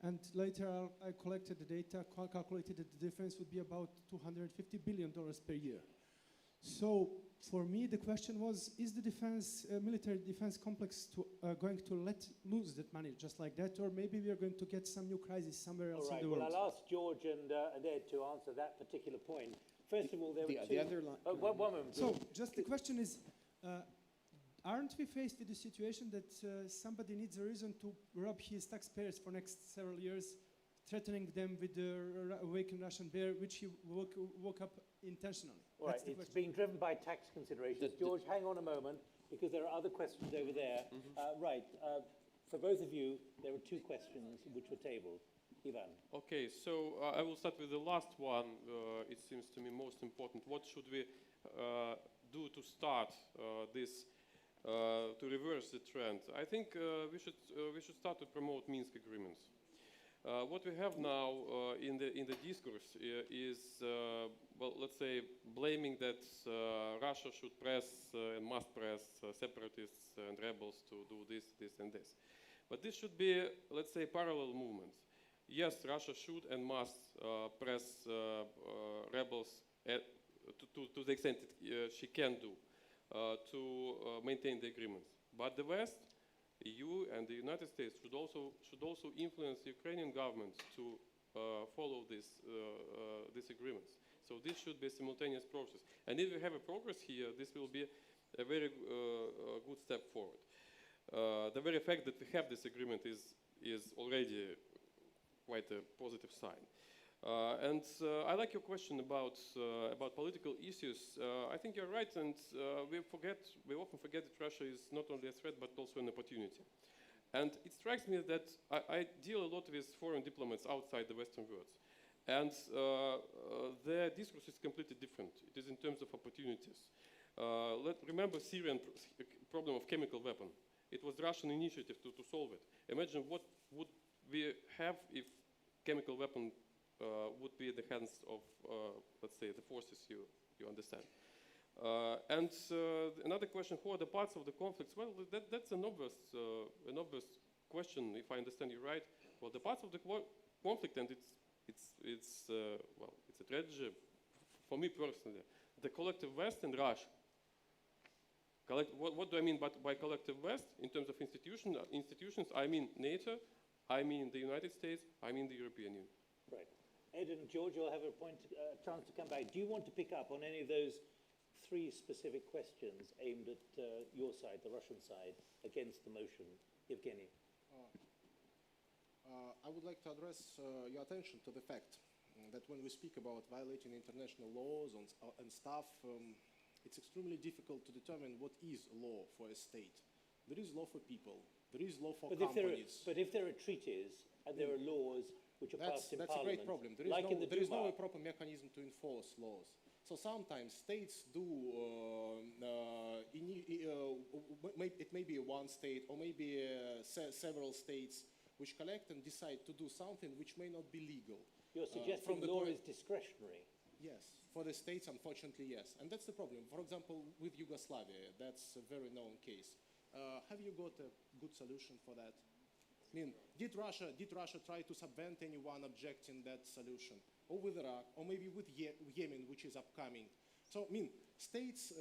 And later I collected the data, calculated that the difference would be about $250 billion per year. So for me, the question was, is the military defense complex going to let lose that money just like that, or maybe we are going to get some new crisis somewhere else in the world? Well, I'll ask George and Ed to answer that particular point. First of all, there were two... one moment. So just the question is, aren't we faced with the situation that somebody needs a reason to rob his taxpayers for next several years, threatening them with the awakened Russian bear, which he woke up intentionally? All right, it's being driven by tax considerations. George, hang on a moment, because there are other questions over there. For both of you, there are two questions which were tabled. Ivan. Okay, so I will start with the last one. It seems to me most important. What should we do to start this? To reverse the trend, I think we should start to promote Minsk agreements. What we have now in the discourse is, well, let's say, blaming that Russia should press and must press separatists and rebels to do this, and this. But this should be, let's say, parallel movements. Yes, Russia should and must press rebels to the extent that she can do. To maintain the agreements, but the West, EU, and the United States should also influence the Ukrainian government to follow these agreements. So this should be a simultaneous process. And if we have a progress here, this will be a very good step forward. The very fact that we have this agreement is already quite a positive sign. And I like your question about political issues. I think you're right, and we often forget that Russia is not only a threat but also an opportunity. And it strikes me that I deal a lot with foreign diplomats outside the Western world. And their discourse is completely different. It is in terms of opportunities. Remember Syrian problem of chemical weapon. It was Russian initiative to solve it. Imagine what would we have if chemical weapon would be in the hands of, let's say, the forces you understand. And another question, who are the parts of the conflicts? Well, that's an obvious question, if I understand you right. Well, the parts of the conflict, and it's a tragedy for me personally, the collective West and Russia. What do I mean by collective West? In terms of institutions, I mean NATO, I mean the United States, I mean the European Union. Right. Ed and George, you'll have a chance to come back. Do you want to pick up on any of those three specific questions aimed at your side, the Russian side, against the motion? Evgeny. I would like to address your attention to the fact that when we speak about violating international laws and stuff, it's extremely difficult to determine what is law for a state. There is law for people. There is law for companies. But if there are treaties and there are laws which are passed in Parliament, that's a great problem. There is no proper mechanism to enforce laws. So sometimes states do, it may be one state or maybe several states which collect and decide to do something which may not be legal. You're suggesting law is discretionary? Yes, for the states, unfortunately, yes. And that's the problem. For example, with Yugoslavia, that's a very known case. Have you got a good solution for that? I mean, did Russia try to subvent anyone objecting that solution? Or with Iraq, or maybe with Yemen, which is upcoming. So, I mean, states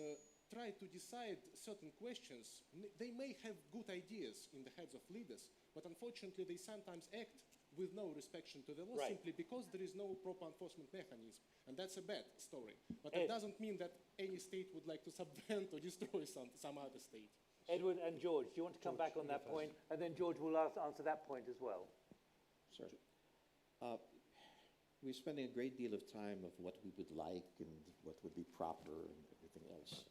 try to decide certain questions. They may have good ideas in the heads of leaders, but unfortunately they sometimes act with no respect to the law, simply because there is no proper enforcement mechanism. And that's a bad story. But it doesn't mean that any state would like to subvent or destroy some other state. Edward and George, do you want to come back on that point? And then George will answer that point as well. Sure. We're spending a great deal of time of what we would like and what would be proper and everything else.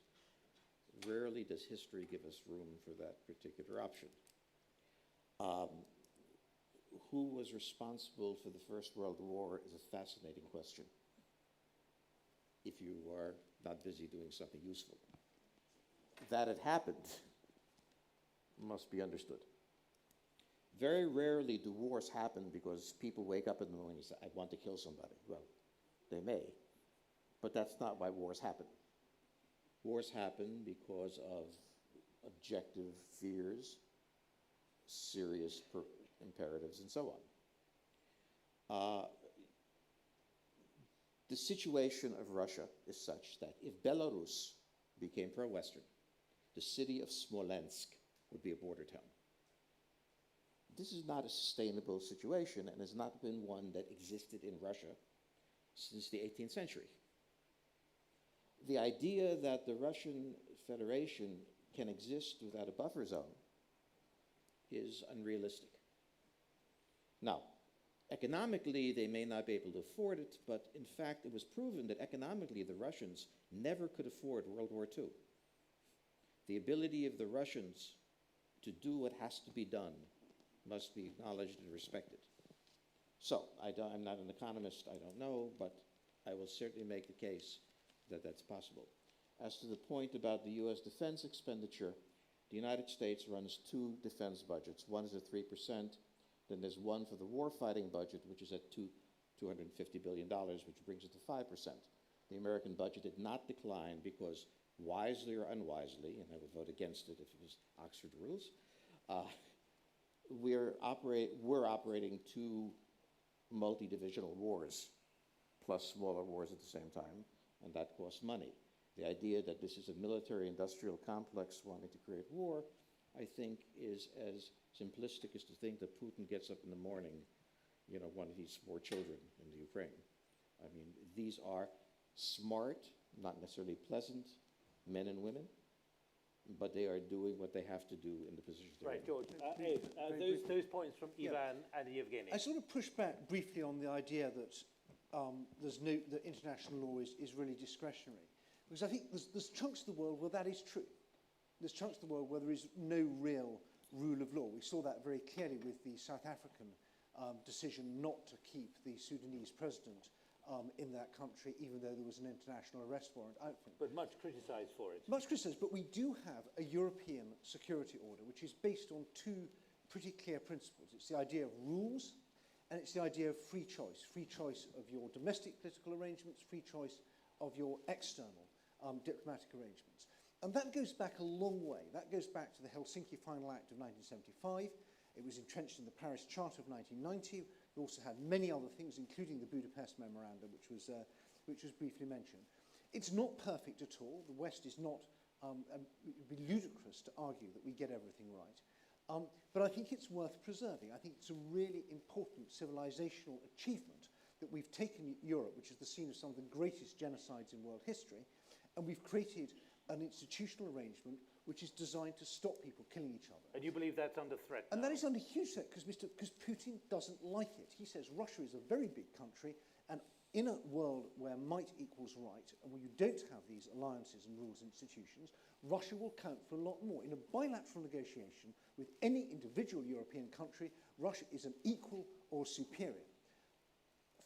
Rarely does history give us room for that particular option. Who was responsible for the First World War is a fascinating question, if you are not busy doing something useful. That it happened must be understood. Very rarely do wars happen because people wake up in the morning and say, I want to kill somebody. Well, they may, but that's not why wars happen. Wars happen because of objective fears, serious imperatives, and so on. The situation of Russia is such that if Belarus became pro-Western, the city of Smolensk would be a border town. This is not a sustainable situation and has not been one that existed in Russia since the 18th century. The idea that the Russian Federation can exist without a buffer zone is unrealistic. Now, economically, they may not be able to afford it, but in fact, it was proven that economically, the Russians never could afford World War II. The ability of the Russians to do what has to be done must be acknowledged and respected. So, I'm not an economist, I don't know, but I will certainly make the case that that's possible. As to the point about the US defense expenditure, the United States runs two defense budgets. One is at 3%, then there's one for the warfighting budget, which is at $250 billion, which brings it to 5%. The American budget did not decline because, wisely or unwisely, and I would vote against it if it was Oxford rules, we're operating two multi-divisional wars, plus smaller wars at the same time, and that costs money. The idea that this is a military-industrial complex wanting to create war, I think, is as simplistic as to think that Putin gets up in the morning, one of these 4 children in the Ukraine. I mean, these are smart, not necessarily pleasant, men and women, but they are doing what they have to do in the position they're in. Right, George. Those points from Ivan and Evgeny. I sort of push back briefly on the idea that that international law is really discretionary. Because I think there's chunks of the world where that is true. There's chunks of the world where there is no real rule of law. We saw that very clearly with the South African decision not to keep the Sudanese president in that country, even though there was an international arrest warrant out for him. But much criticised for it. Much criticised, but we do have a European security order which is based on two pretty clear principles. It's the idea of rules, and it's the idea of free choice of your domestic political arrangements, free choice of your external diplomatic arrangements. And that goes back a long way. That goes back to the Helsinki Final Act of 1975. It was entrenched in the Paris Charter of 1990. We also had many other things, including the Budapest Memorandum, which was briefly mentioned. It's not perfect at all. The West is not, it would be ludicrous to argue that we get everything right. But I think it's worth preserving. I think it's a really important civilizational achievement that we've taken Europe, which is the scene of some of the greatest genocides in world history, and we've created an institutional arrangement which is designed to stop people killing each other. And you believe that's under threat now? And that is under huge threat because Putin doesn't like it. He says Russia is a very big country, and in a world where might equals right, and where you don't have these alliances and rules and institutions, Russia will count for a lot more. In a bilateral negotiation with any individual European country, Russia is an equal or superior.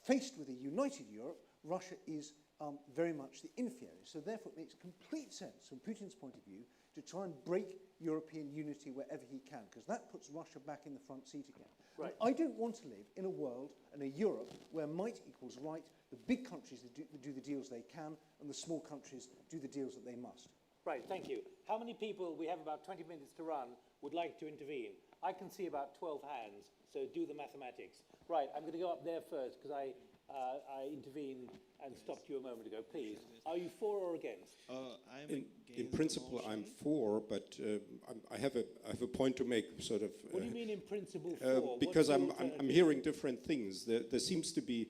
Faced with a united Europe, Russia is very much the inferior. So therefore it makes complete sense from Putin's point of view to try and break European unity wherever he can, because that puts Russia back in the front seat again. Right. I don't want to live in a world and a Europe where might equals right, the big countries do the deals they can, and the small countries do the deals that they must. Right, thank you. How many people, we have about 20 minutes to run, would like to intervene? I can see about 12 hands, so do the mathematics. Right, I'm going to go up there first, because I intervened and stopped you a moment ago. Please, are you for or against? In principle, I'm for, but I have a point to make. Sort of. What do you mean in principle for? Because I'm hearing different things. There seems to be.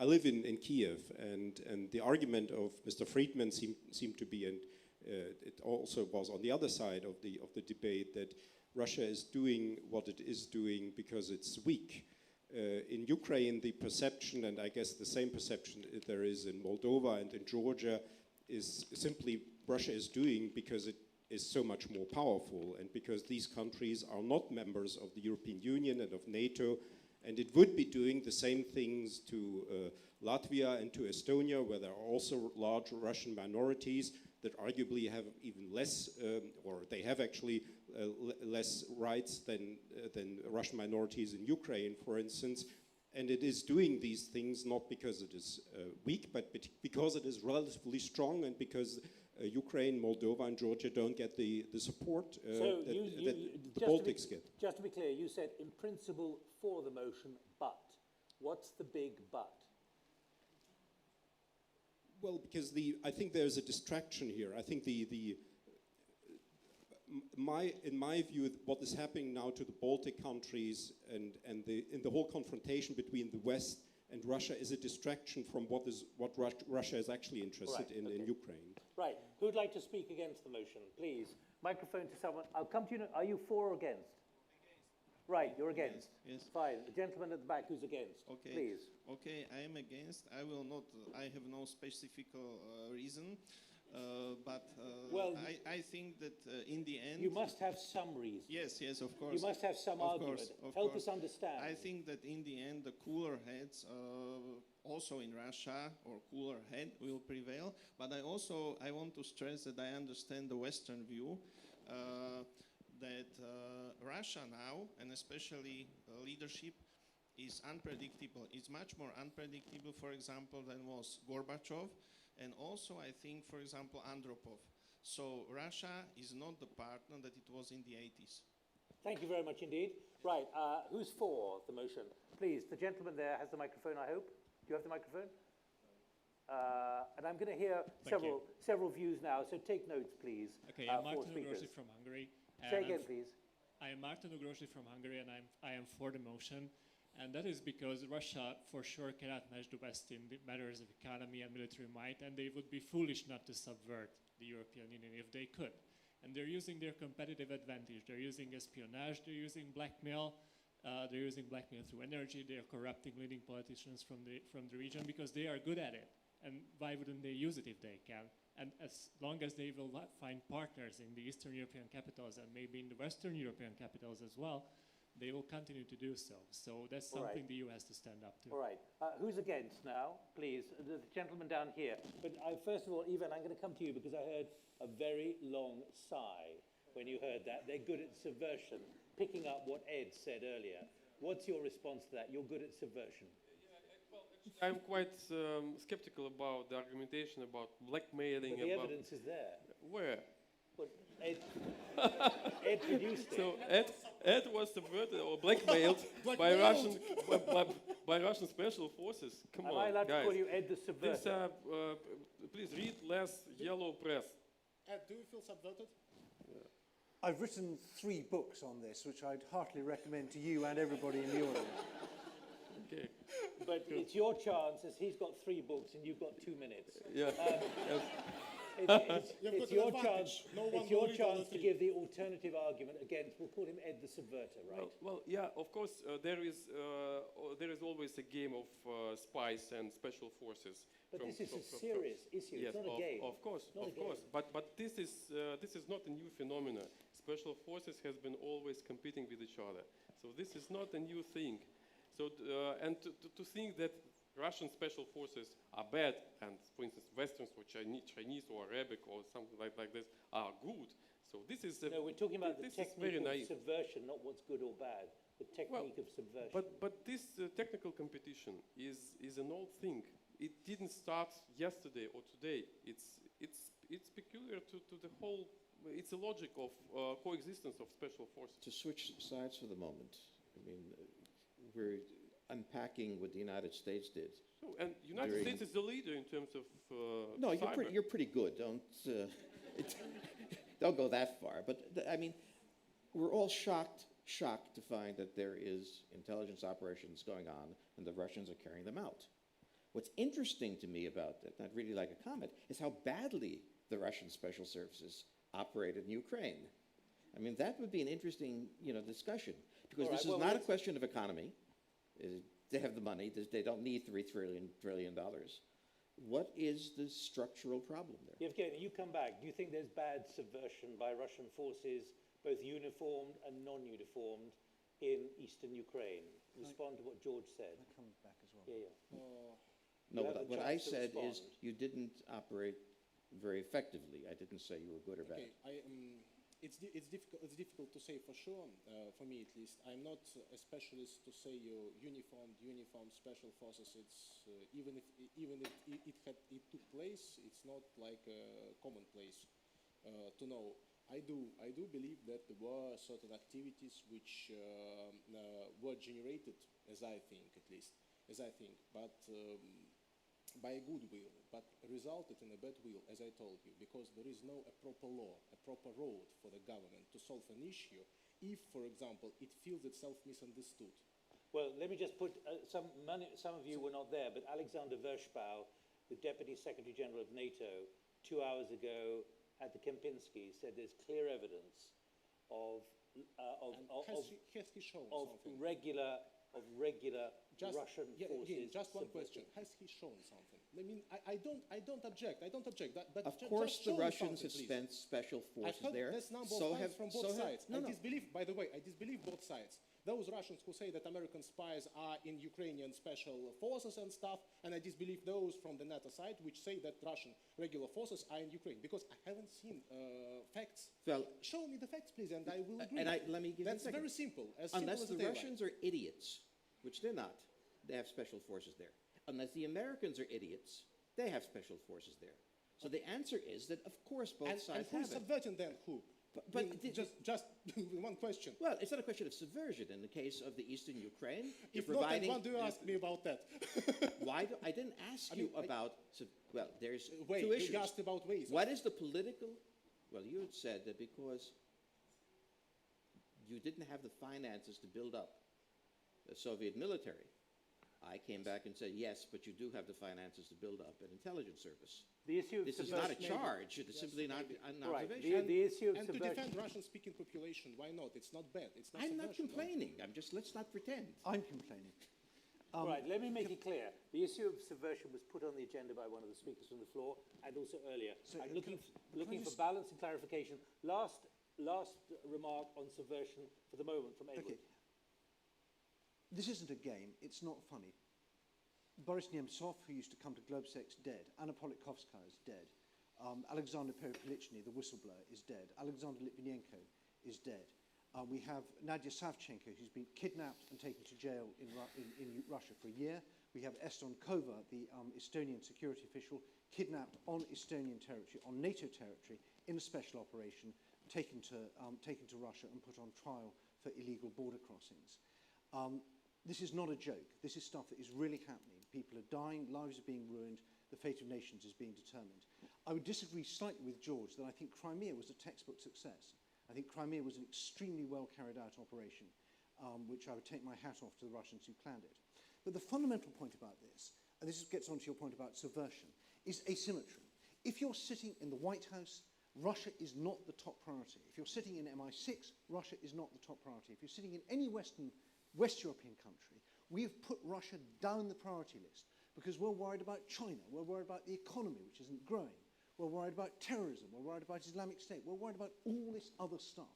I live in Kiev, and the argument of Mr. Friedman seemed to be, and it also was on the other side of the debate, that Russia is doing what it is doing because it's weak. In Ukraine, the perception, and I guess the same perception there is in Moldova and in Georgia, is simply Russia is doing because it is so much more powerful, and because these countries are not members of the European Union and of NATO, and it would be doing the same things to Latvia and to Estonia, where there are also large Russian minorities that arguably have even less, or they have actually less rights than Russian minorities in Ukraine, for instance. And it is doing these things not because it is weak, but because it is relatively strong, and because Ukraine, Moldova, and Georgia don't get the support that the Baltics get. Just to be clear, you said in principle for the motion, but. What's the big but? Well, because I think there's a distraction here. I think in my view, what is happening now to the Baltic countries and in the whole confrontation between the West and Russia is a distraction from what Russia is actually interested in Ukraine. Right. Who would like to speak against the motion? Please. Microphone to someone. I'll come to you. Are you for or against? Right, you're against. Yes. Fine. The gentleman at the back who's against. Okay. Please. Okay, I am against. I will not. I have no specific reason, but well, I think that in the end you must have some reason. Yes, yes, of course. You must have some argument. Help us understand. I think that in the end, the cooler heads, also in Russia, or cooler head will prevail. But I want to stress that I understand the Western view. That Russia now, and especially leadership, is unpredictable. It's much more unpredictable, for example, than was Gorbachev, and also I think, for example, Andropov. So Russia is not the partner that it was in the 80s. Thank you very much indeed. Right, who's for the motion? Please, the gentleman there has the microphone, I hope. Do you have the microphone? And I'm going to hear several views now, so take notes, please. Okay, I'm Martin Ugrosi from Hungary. Say again, please. I am Martin Ugrosi from Hungary, and I am for the motion. And that is because Russia, for sure, cannot match the West in the matters of economy and military might, and they would be foolish not to subvert the European Union if they could. And they're using their competitive advantage. They're using espionage, they're using blackmail, through energy, they're corrupting leading politicians from the region because they are good at it. And why wouldn't they use it if they can? And as long as they will find partners in the Eastern European capitals and maybe in the Western European capitals as well, they will continue to do so. So that's something the EU has to stand up to. All right. Who's against now? Please, the gentleman down here. But first of all, Ivan, I'm going to come to you because I heard a very long sigh when you heard that. They're good at subversion, picking up what Ed said earlier. What's your response to that? You're good at subversion. I'm quite skeptical about the argumentation about blackmailing. But the evidence is there. Where? But Ed produced it. So Ed was subverted or blackmailed by Russian special forces. Come on, Am I allowed guys. to call you Ed the subverter? Please read less yellow press. Ed, do you feel subverted? I've written 3 books on this, which I'd heartily recommend to you and everybody in the audience. Okay. But it's your chance, as he's got 3 books and you've got 2 minutes. Yeah. It's your chance. It's your chance to give the alternative argument against. We'll call him Ed the subverter, right? Well, yeah. Of course, there is always a game of spies and special forces. But this is a serious issue. Yes, it's not a game. Of course, of course. But this is not a new phenomenon. Special forces has been always competing with each other. So this is not a new thing. So and to think that Russian special forces are bad, and for instance, Westerns or Chinese or Arabic or something like this are good. So this is no, we're talking about the technique of naive. Subversion, not what's good or bad. The technique of subversion. But this technical competition is an old thing. It didn't start yesterday or today. It's peculiar to the whole. It's a logic of coexistence of special forces. To switch sides for the moment, I mean, we're unpacking what the United States did. So, and United States is the leader in terms of no, cyber. you're pretty good. Don't go that far. But I mean, we're all shocked to find that there is intelligence operations going on and the Russians are carrying them out. What's interesting to me about that, and I'd really like a comment, is how badly the Russian special services operated in Ukraine. I mean, that would be an interesting, discussion, because this is not a question of economy. They have the money. They don't need $3 trillion. What is the structural problem there? Yevgeny, you come back. Do you think there's bad subversion by Russian forces, both uniformed and non-uniformed, in eastern Ukraine? Respond to what George said. I'll come back as well. Yeah. No, what I said is you didn't operate very effectively. I didn't say you were good or bad. It's difficult to say for sure, for me at least. I'm not a specialist to say uniformed special forces. It's even if it took place, it's not like a commonplace to know. I do believe that there were certain activities which were generated, as I think, but by a good will, but resulted in a bad will, as I told you, because there is no a proper law, a proper road for the government to solve an issue if, for example, it feels itself misunderstood. Well, let me just put some of you were not there, but Alexander Vershbow, the Deputy Secretary General of NATO, 2 hours ago at the Kempinski said there's clear evidence of regular Russian forces. Again, just one question: has he shown something? I mean, I don't object. But of course, the Russians have spent special forces there. So have from both sides. I disbelieve. By the way, I disbelieve both sides. Those Russians who say that American spies are in Ukrainian special forces and stuff, and I disbelieve those from the NATO side which say that Russian regular forces are in Ukraine, because I haven't seen facts. Well, show me the facts, please, and I will agree. And let me give That's you a second. very simple. Unless the Russians are idiots, which they're not, they have special forces there. Unless the Americans are idiots, they have special forces there. So the answer is that, of course, both sides and who is subverting then who? But just one question. Well, it's not a question of subversion. In the case of the eastern Ukraine, if not, then why do you ask me about that? I didn't ask you about. Well, there's Wait, two issues. You asked about ways. What is the political? Well, you had said that because you didn't have the finances to build up the Soviet military. I came back and said, yes, but you do have the finances to build up an intelligence service. The issue of this is not a charge. It is simply not an observation. The issue of and subversion. To defend Russian-speaking population, why not? It's not bad. It's not I'm not subversion, complaining. I'm just, let's not pretend. I'm complaining. Right, let me make it clear. The issue of subversion was put on the agenda by one of the speakers from the floor and also earlier. So, I'm looking for balance and clarification. Last remark on subversion for the moment from Edward. Okay. This isn't a game. It's not funny. Boris Nemtsov, who used to come to GLOBSEC, is dead. Anna Politkovskaya is dead. Alexander Perepelichny, the whistleblower, is dead. Alexander Litvinenko is dead. We have Nadia Savchenko, who's been kidnapped and taken to jail in Russia for a year. We have Eston Kova, the Estonian security official, kidnapped on Estonian territory, on NATO territory, in a special operation, taken to Russia and put on trial for illegal border crossings. This is not a joke. This is stuff that is really happening. People are dying, lives are being ruined, the fate of nations is being determined. I would disagree slightly with George that I think Crimea was a textbook success. I think Crimea was an extremely well carried out operation, which I would take my hat off to the Russians who planned it. But the fundamental point about this, and this gets on to your point about subversion, is asymmetry. If you're sitting in the White House, Russia is not the top priority. If you're sitting in MI6, Russia is not the top priority. If you're sitting in any West European country, we have put Russia down the priority list because we're worried about China, we're worried about the economy, which isn't growing. We're worried about terrorism, we're worried about Islamic State, we're worried about all this other stuff.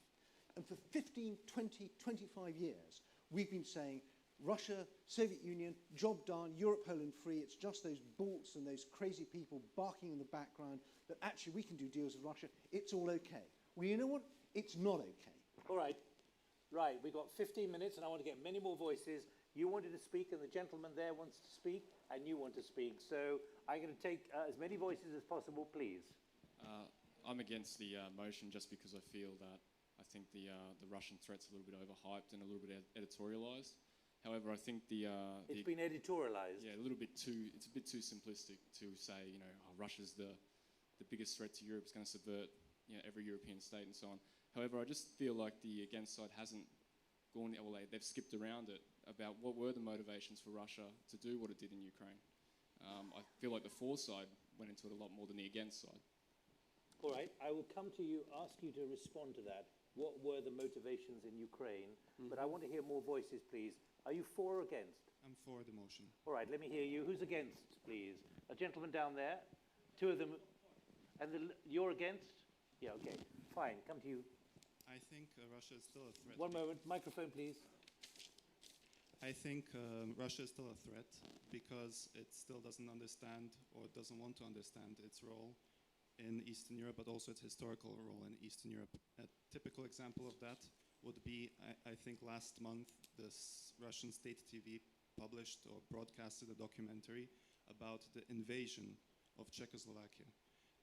And for 15, 20, 25 years, we've been saying, Russia, Soviet Union, job done, Europe whole and free, it's just those bolts and those crazy people barking in the background that actually we can do deals with Russia, it's all okay. Well, you know what? It's not okay. All right. Right, we've got 15 minutes and I want to get many more voices. You wanted to speak and the gentleman there wants to speak and you want to speak. So I'm going to take as many voices as possible, please. I'm against the motion just because I feel that I think the Russian threat's a little bit overhyped and a little bit editorialized. However, I think it's been editorialized. Yeah, a little bit too. It's a bit too simplistic to say, you know, oh, Russia's the biggest threat to Europe. It's going to subvert, you know, every European state and so on. However, I just feel like the against side hasn't gone, well, they've skipped around it about what were the motivations for Russia to do what it did in Ukraine. I feel like the for side went into it a lot more than the against side. All right, I will come to you, ask you to respond to that. What were the motivations in Ukraine? But I want to hear more voices, please. Are you for or against? I'm for the motion. All right, let me hear you. Who's against, please? A gentleman down there. Two of them. And you're against? Yeah, okay. Fine, come to you. I think Russia is still a threat. One moment, microphone, please. I think Russia is still a threat because it still doesn't understand or doesn't want to understand its role in Eastern Europe, but also its historical role in Eastern Europe. A typical example of that would be, I think last month, this Russian state TV published or broadcasted a documentary about the invasion of Czechoslovakia.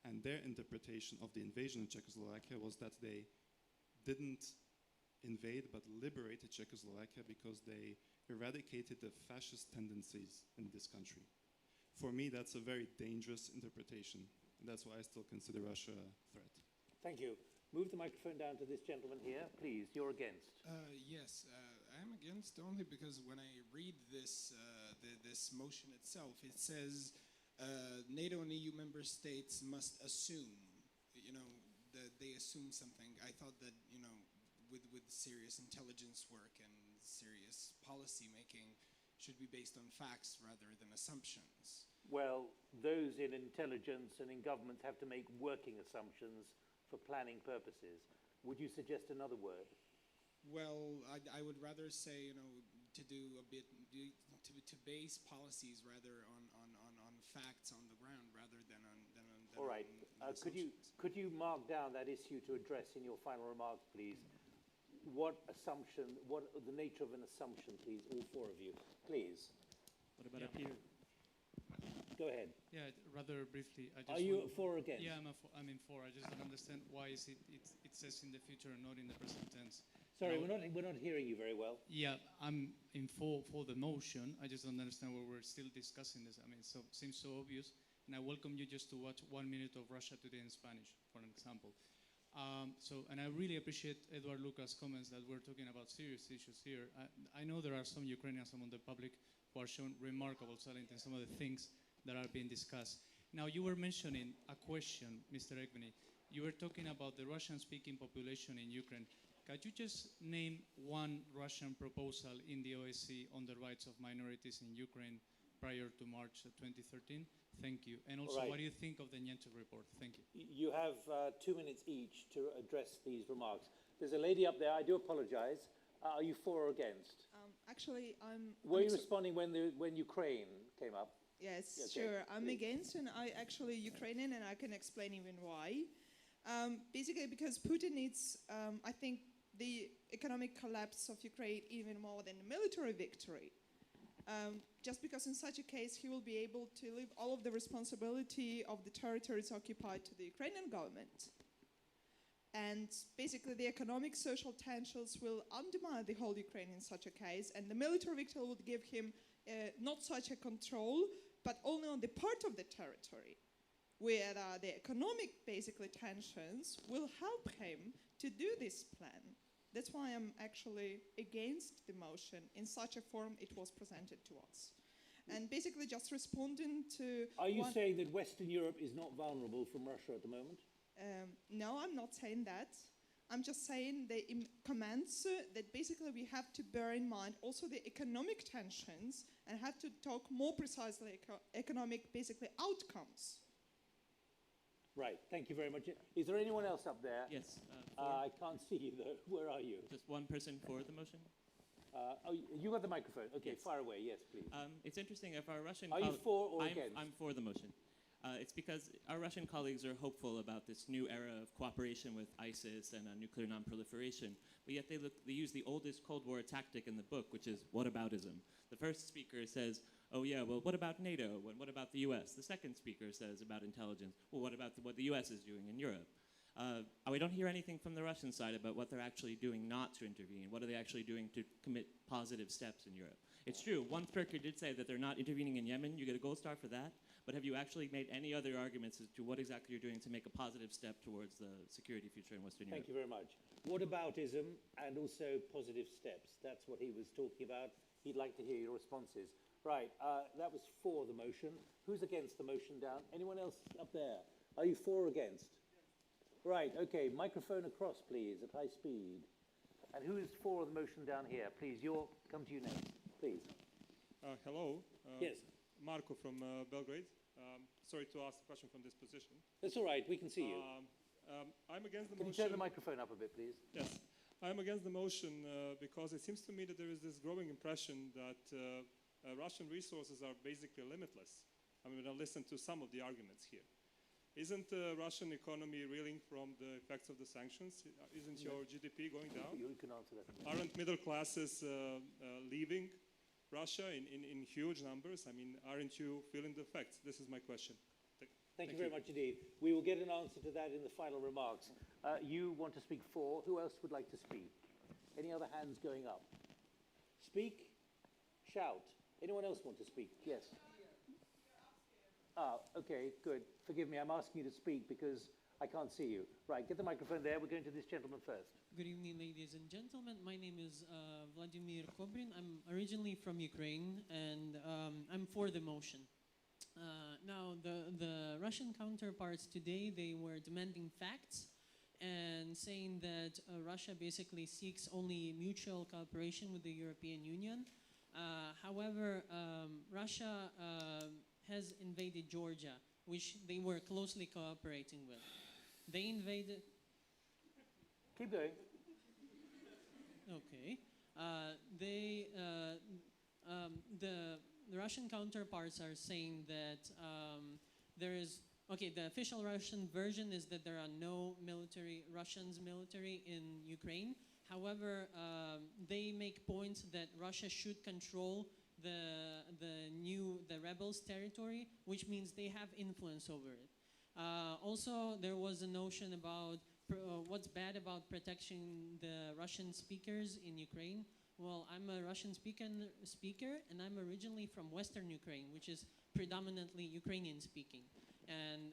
And their interpretation of the invasion of Czechoslovakia was that they didn't invade but liberated Czechoslovakia because they eradicated the fascist tendencies in this country. For me, that's a very dangerous interpretation, and that's why I still consider Russia a threat. Thank you. Move the microphone down to this gentleman here, please. You're against. Yes, I'm against only because when I read this this motion itself, it says NATO and EU member states must assume, you know, that they assume something. I thought that, you know, with serious intelligence work and serious policy making should be based on facts rather than assumptions. Well, those in intelligence and in government have to make working assumptions for planning purposes. Would you suggest another word? Well, I would rather say, you know, to do a bit, to base policies rather on facts on the ground rather than on All right. Could you mark down that issue to address in your final remarks, please? What the nature of an assumption, please, all four of you, please. What about up here? Go ahead. Yeah, rather briefly. Are you for or against? Yeah, I'm in for. I just don't understand why it says in the future and not in the present tense. Sorry, we're not hearing you very well. Yeah, I'm in for the motion. I just don't understand why we're still discussing this. I mean, it seems so obvious. And I welcome you just to watch 1 minute of Russia Today in Spanish, for an example. And I really appreciate Edward Lucas' comments that we're talking about serious issues here. I know there are some Ukrainians among the public who are showing remarkable talent in some of the things that are being discussed. Now, you were mentioning a question, Mr. Ekmeny. You were talking about the Russian-speaking population in Ukraine. Could you just name one Russian proposal in the OSCE on the rights of minorities in Ukraine prior to March 2013? Thank you. And also, Right. what do you think of the Niente report? Thank you. You have 2 minutes each to address these remarks. There's a lady up there. I do apologize. Are you for or against? Actually, Were you responding when Ukraine came up? Yes, Okay, sure. I'm please. against, and I actually Ukrainian, and I can explain even why. Basically, because Putin needs, I think, the economic collapse of Ukraine even more than the military victory. Just because in such a case, he will be able to leave all of the responsibility of the territories occupied to the Ukrainian government. And basically, the economic social tensions will undermine the whole Ukraine in such a case, and the military victory would give him not such a control, but only on the part of the territory, where the economic, basically, tensions will help him to do this plan. That's why I'm actually against the motion in such a form it was presented to us. And basically just responding to... Are you saying that Western Europe is not vulnerable from Russia at the moment? No, I'm not saying that. I'm just saying the comments that basically we have to bear in mind also the economic tensions and have to talk more precisely economic, basically, outcomes. Right, thank you very much. Is there anyone else up there? Yes. I can't see you though. Where are you? Just one person for the motion. Oh, you got the microphone. Okay, Yes. far away. Yes, please. It's interesting if our Russian... Are you for or I'm, against? I'm for the motion. It's because our Russian colleagues are hopeful about this new era of cooperation with ISIS and nuclear non-proliferation, but yet they use the oldest Cold War tactic in the book, which is whataboutism. The first speaker says, oh yeah, well, what about NATO? And what about the US? The second speaker says about intelligence, well, what about what the US is doing in Europe? We don't hear anything from the Russian side about what they're actually doing not to intervene. What are they actually doing to commit positive steps in Europe? It's true, one speaker did say that they're not intervening in Yemen. You get a gold star for that. But have you actually made any other arguments as to what exactly you're doing to make a positive step towards the security future in Western Europe? Thank you very much. Whataboutism and also positive steps. That's what he was talking about. He'd like to hear your responses. Right, that was for the motion. Who's against the motion down? Anyone else up there? Are you for or against? Right, okay, microphone across, please, at high speed. And who is for the motion down here? Please, come to you next, please. Hello. Yes. Marko from Belgrade. Sorry to ask a question from this position. That's all right, we can see you. I'm against the Can motion. you turn the microphone up a bit, please? Yes. I'm against the motion because it seems to me that there is this growing impression that Russian resources are basically limitless. I mean, when I listen to some of the arguments here. Isn't the Russian economy reeling from the effects of the sanctions? Isn't your GDP going down? You can answer that. Aren't middle classes leaving Russia in huge numbers? I mean, aren't you feeling the effects? This is my question. Thank you very much indeed. We will get an answer to that in the final remarks. You want to speak for. Who else would like to speak? Any other hands going up? Speak, shout. Anyone else want to speak? Yes. Okay, good. Forgive me, I'm asking you to speak because I can't see you. Right, get the microphone there. We're going to this gentleman first. Good evening, ladies and gentlemen. My name is Vladimir Kobrin. I'm originally from Ukraine, and I'm for the motion. Now, the Russian counterparts today, they were demanding facts and saying that Russia basically seeks only mutual cooperation with the European Union. However, Russia has invaded Georgia, which they were closely cooperating with. They invaded... Keep going. Okay. The Russian counterparts are saying that there is... Okay, the official Russian version is that there are no Russians military in Ukraine. However, they make points that Russia should control the rebels' territory, which means they have influence over it. Also, there was a notion about what's bad about protecting the Russian speakers in Ukraine. Well, I'm a Russian speaker, and I'm originally from Western Ukraine, which is predominantly Ukrainian speaking. And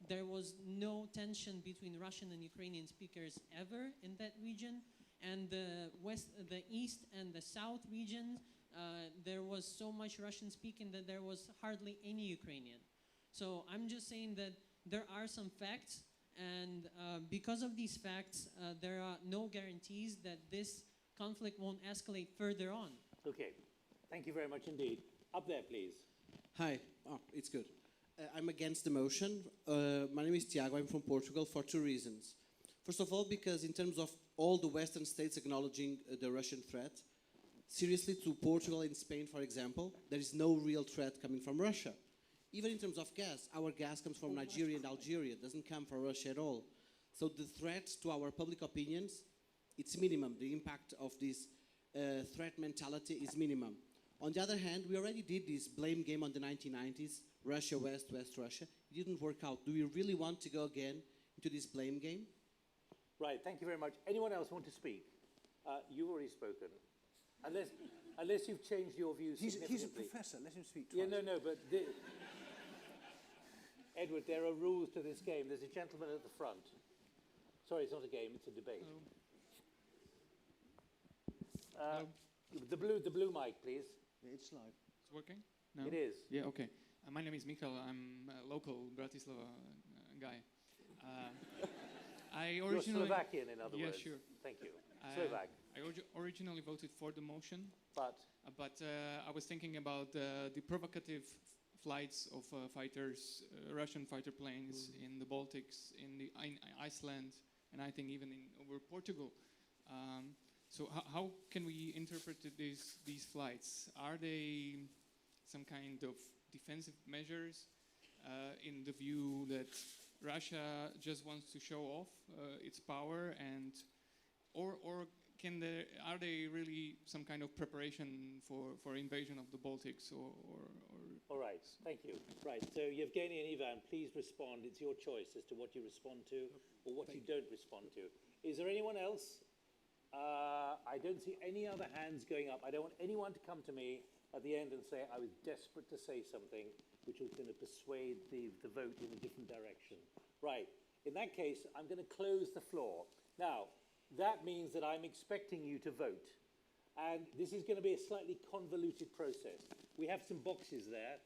there was no tension between Russian and Ukrainian speakers ever in that region. And the East and the South regions, there was so much Russian speaking that there was hardly any Ukrainian. So I'm just saying that there are some facts, And because of these facts, there are no guarantees that this conflict won't escalate further on. Okay, thank you very much indeed. Up there, please. Hi. Oh, it's good. I'm against the motion. My name is Tiago. I'm from Portugal for two reasons. First of all, because in terms of all the Western states acknowledging the Russian threat, seriously, to Portugal and Spain, for example, there is no real threat coming from Russia. Even in terms of gas, our gas comes from Nigeria and Algeria. It doesn't come from Russia at all. So the threat to our public opinions, it's minimum. The impact of this threat mentality is minimum. On the other hand, we already did this blame game on the 1990s, Russia, West, West, Russia. It didn't work out. Do we really want to go again into this blame game? Right, thank you very much. Anyone else want to speak? You've already spoken. Unless you've changed your views significantly. He's a professor, let him speak twice. Yeah, no, but... Edward, there are rules to this game. There's a gentleman at the front. Sorry, it's not a game, it's a debate. The blue mic, please. It's live. It's working? No? It is. Yeah, okay. My name is Mikhail. I'm a local Bratislava guy. You're Slovakian, in other words. Yeah, sure. Thank you. Slovak. I originally voted for the motion. But I was thinking about the provocative flights of fighters, Russian fighter planes in the Baltics, in Iceland, and I think even over Portugal. So how can we interpret these flights? Are they some kind of defensive measures in the view that Russia just wants to show off its power, or are they really some kind of preparation for invasion of the Baltics or All right, thank you. Right, so Yevgeny and Ivan, please respond. It's your choice as to what you respond to or what you don't respond to. Is there anyone else? I don't see any other hands going up. I don't want anyone to come to me at the end and say I was desperate to say something which was going to persuade the vote in a different direction. Right, in that case, I'm going to close the floor. Now, that means that I'm expecting you to vote. And this is going to be a slightly convoluted process. We have some boxes there.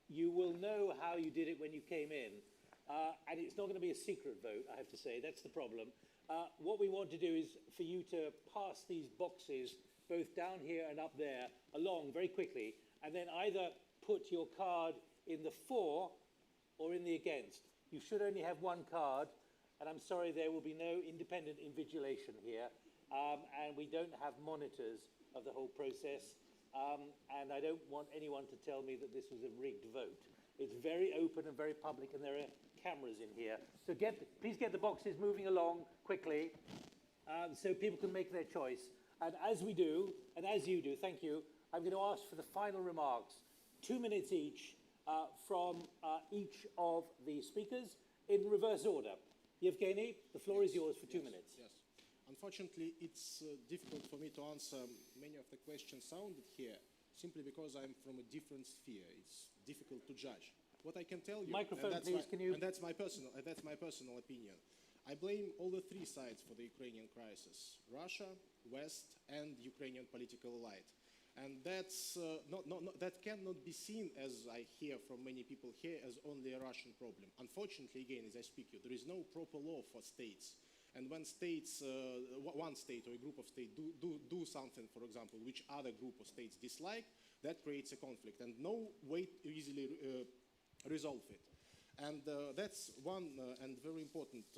You will know how you did it when you came in. And it's not going to be a secret vote, I have to say. That's the problem. What we want to do is for you to pass these boxes, both down here and up there, along very quickly, and then either put your card in the for or in the against. You should only have one card, and I'm sorry, there will be no independent invigilation here, and we don't have monitors of the whole process, and I don't want anyone to tell me that this was a rigged vote. It's very open and very public, and there are cameras in here. So please get the boxes moving along quickly so people can make their choice. And as we do, and as you do, thank you, I'm going to ask for the final remarks, 2 minutes each from each of the speakers in reverse order. Yevgeny, the floor is yours for 2 minutes. Yes. Unfortunately, it's difficult for me to answer many of the questions sounded here, simply because I'm from a different sphere. It's difficult to judge. What I can tell you, microphone, please, can you? And that's my personal opinion. I blame all the three sides for the Ukrainian crisis: Russia, West, and Ukrainian political elite. And that's that cannot be seen, as I hear from many people here, as only a Russian problem. Unfortunately, again, as I speak to you, there is no proper law for states. And when states, one state or a group of states do something, for example, which other group of states dislike, that creates a conflict, and no way to easily resolve it. And that's one and very important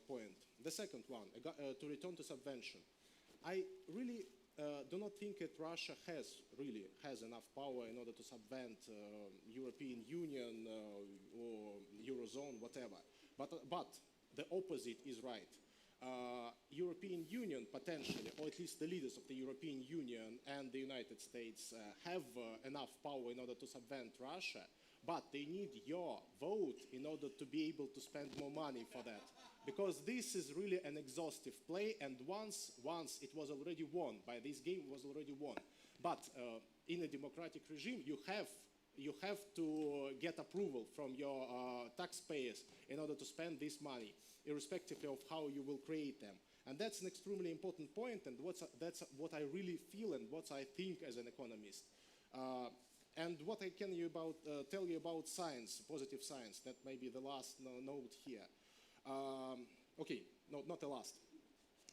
point. The second one, to return to subvention. I really do not think that Russia has enough power in order to subvent European Union or Eurozone, whatever. But the opposite is right. European Union potentially, or at least the leaders of the European Union and the United States have enough power in order to subvent Russia, but they need your vote in order to be able to spend more money for that. Because this is really an exhaustive play, and once it was already won, by this game was already won. But in a democratic regime, you have to get approval from your taxpayers in order to spend this money, irrespective of how you will create them. And that's an extremely important point, and that's what I really feel and what I think as an economist. And what I can tell you about science, positive science, that may be the last note here. Okay, no, not the last.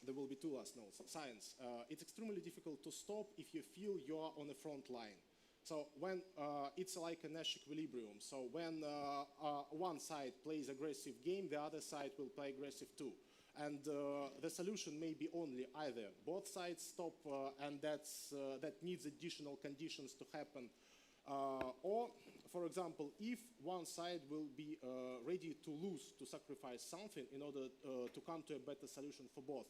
There will be two last notes. Science. It's extremely difficult to stop if you feel you're on the front line. So when it's like a Nash equilibrium. So when one side plays aggressive game, the other side will play aggressive too. And the solution may be only either both sides stop, and that needs additional conditions to happen, or, for example, if one side will be ready to lose, to sacrifice something in order to come to a better solution for both.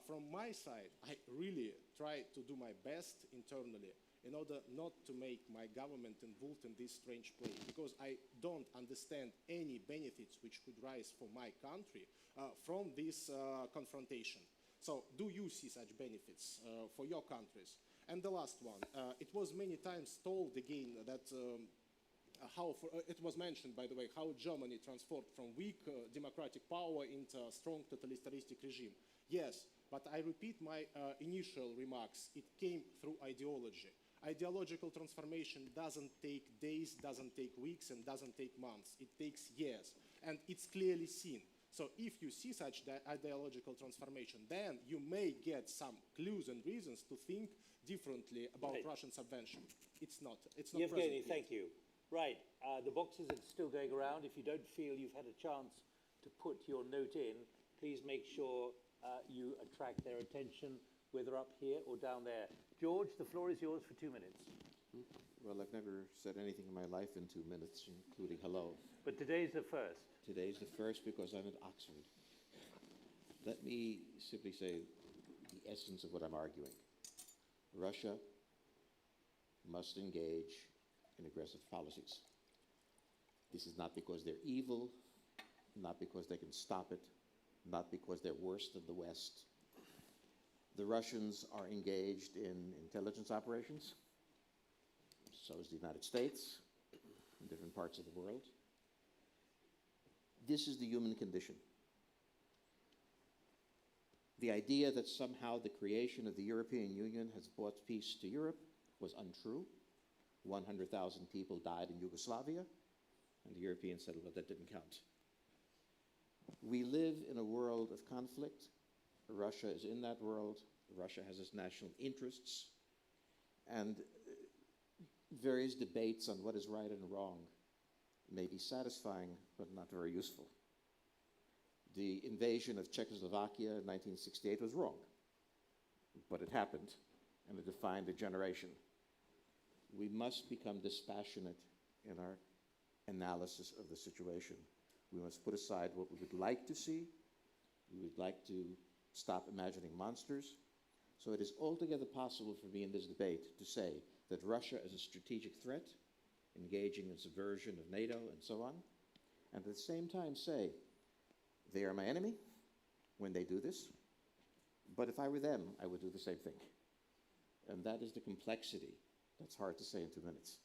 From my side, I really try to do my best internally in order not to make my government involved in this strange play, because I don't understand any benefits which could rise for my country from this confrontation. So do you see such benefits for your countries? And the last one, it was many times told again that it was mentioned, by the way, how Germany transformed from weak democratic power into a strong totalitarianistic regime. Yes, but I repeat my initial remarks. It came through ideology. Ideological transformation doesn't take days, doesn't take weeks, and doesn't take months. It takes years, and it's clearly seen. So if you see such ideological transformation, then you may get some clues and reasons to think differently about Russian subvention. It's not Yevgeny, present yet. thank you. Right, the boxes are still going around. If you don't feel you've had a chance to put your note in, please make sure you attract their attention, whether up here or down there. George, the floor is yours for 2 minutes. Well, I've never said anything in my life in 2 minutes, including hello. But today's the first. Today's the first because I'm at Oxford. Let me simply say the essence of what I'm arguing. Russia must engage in aggressive policies. This is not because they're evil, not because they can stop it, not because they're worse than the West. The Russians are engaged in intelligence operations. So is the United States, in different parts of the world. This is the human condition. The idea that somehow the creation of the European Union has brought peace to Europe was untrue. 100,000 people died in Yugoslavia, and the Europeans said, well, that didn't count. We live in a world of conflict. Russia is in that world. Russia has its national interests. And various debates on what is right and wrong may be satisfying, but not very useful. The invasion of Czechoslovakia in 1968 was wrong, but it happened, and it defined a generation. We must become dispassionate in our analysis of the situation. We must put aside what we would like to see. We would like to stop imagining monsters. So it is altogether possible for me in this debate to say that Russia is a strategic threat, engaging in subversion of NATO and so on, and at the same time say, they are my enemy when they do this, but if I were them, I would do the same thing. And that is the complexity that's hard to say in 2 minutes.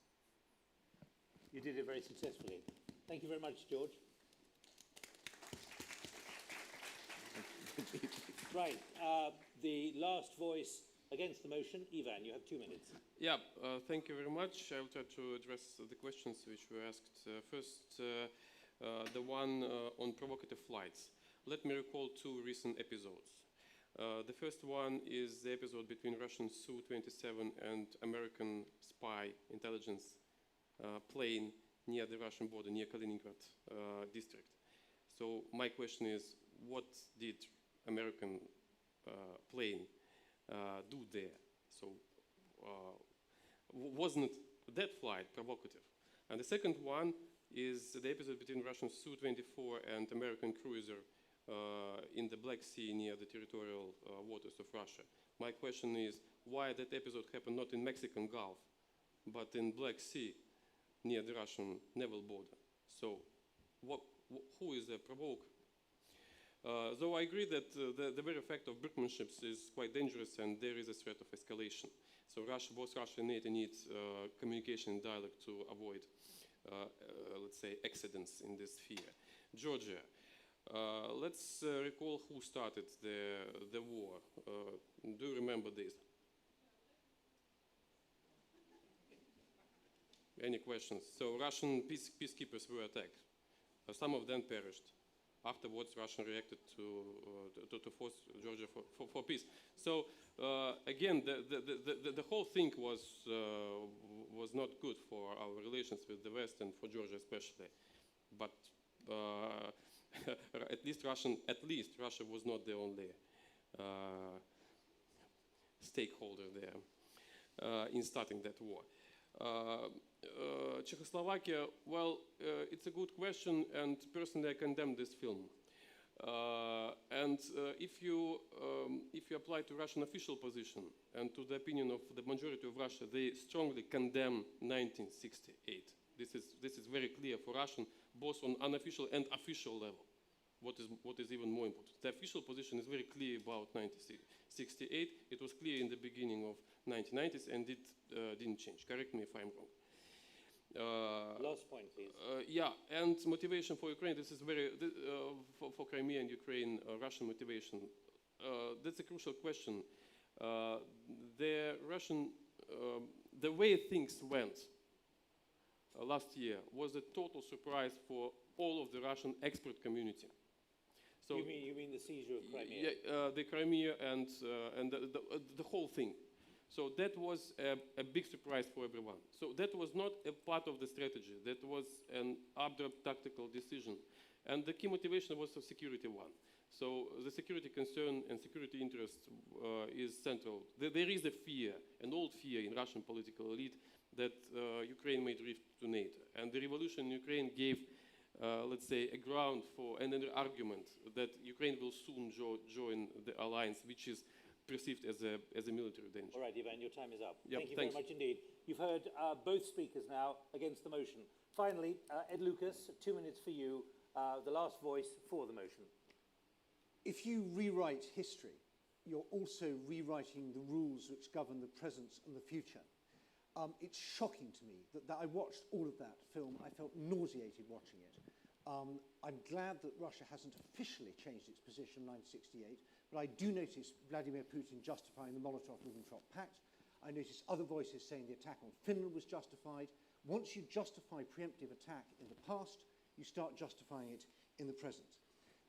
You did it very successfully. Thank you very much, George. Right, the last voice against the motion, Ivan, you have 2 minutes. Yeah, thank you very much. I will try to address the questions which were asked. First, the one on provocative flights. Let me recall two recent episodes. The first one is the episode between Russian Su-27 and American spy intelligence plane near the Russian border, near Kaliningrad district. So my question is, what did American plane do there? So wasn't that flight provocative? And the second one is the episode between Russian Su-24 and American cruiser in the Black Sea near the territorial waters of Russia. My question is, why that episode happened not in Mexican Gulf, but in Black Sea near the Russian naval border? So who is the provoker? Though I agree that the very fact of brinkmanships is quite dangerous and there is a threat of escalation. So both Russia and NATO need communication and dialogue to avoid, let's say, accidents in this sphere. Georgia, let's recall who started the war. Do you remember this? Any questions? So Russian peacekeepers were attacked. Some of them perished. afterwards, Russia reacted to force Georgia for peace. So again, the whole thing was not good for our relations with the West and for Georgia especially. But at least Russia was not the only stakeholder there in starting that war. Czechoslovakia, well, it's a good question, and personally I condemn this film. If you apply to Russian official position and to the opinion of the majority of Russia, they strongly condemn 1968. This is very clear for Russian, both on unofficial and official level. What is even more important? The official position is very clear about 1968. It was clear in the beginning of 1990s, and it didn't change. Correct me if I'm wrong. Last point, please. Yeah, and motivation for Ukraine. This is very for Crimea and Ukraine. Russian motivation. That's a crucial question. The way things went last year was a total surprise for all of the Russian expert community. So you mean the seizure of Crimea? Yeah, the Crimea and the whole thing. So that was a big surprise for everyone. So that was not a part of the strategy. That was an abrupt tactical decision. And the key motivation was a security one. So the security concern and security interest is central. There is a fear, an old fear in Russian political elite that Ukraine may drift to NATO. And the revolution in Ukraine gave, let's say, a ground for another argument that Ukraine will soon join the alliance, which is perceived as a military danger. All right, Ivan, your time is up. Yep, Thank you thanks. very much indeed. You've heard both speakers now against the motion. Finally, Ed Lucas, 2 minutes for you, the last voice for the motion. If you rewrite history, you're also rewriting the rules which govern the present and the future. It's shocking to me that I watched all of that film. I felt nauseated watching it. I'm glad that Russia hasn't officially changed its position in 1968, but I do notice Vladimir Putin justifying the Molotov-Ribbentrop Pact. I notice other voices saying the attack on Finland was justified. Once you justify preemptive attack in the past, you start justifying it in the present.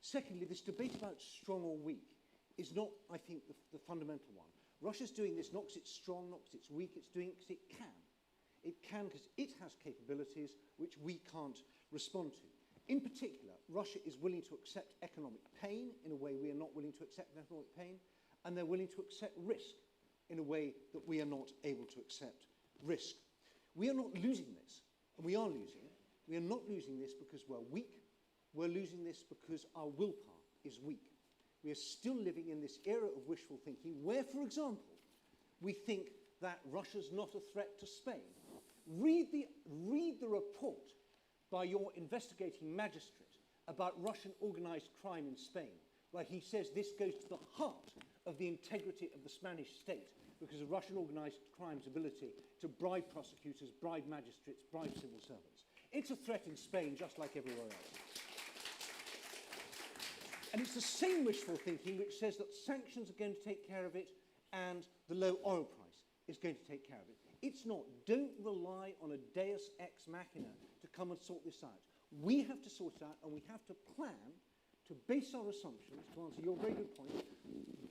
Secondly, this debate about strong or weak is not, I think, the fundamental one. Russia's doing this not because it's strong, not because it's weak, it's doing it because it can. It can because it has capabilities which we can't respond to. In particular, Russia is willing to accept economic pain in a way we are not willing to accept economic pain, and they're willing to accept risk in a way that we are not able to accept risk. We are not losing this, and we are losing it. We are not losing this because we're weak. We're losing this because our willpower is weak. We are still living in this era of wishful thinking where, for example, we think that Russia's not a threat to Spain. Read the report by your investigating magistrate about Russian organized crime in Spain, where he says this goes to the heart of the integrity of the Spanish state because of Russian organized crime's ability to bribe prosecutors, bribe magistrates, bribe civil servants. It's a threat in Spain just like everywhere else. And it's the same wishful thinking which says that sanctions are going to take care of it and the low oil price is going to take care of it. It's not. Don't rely on a deus ex machina to come and sort this out. We have to sort it out, and we have to plan to base our assumptions, to answer your very good point,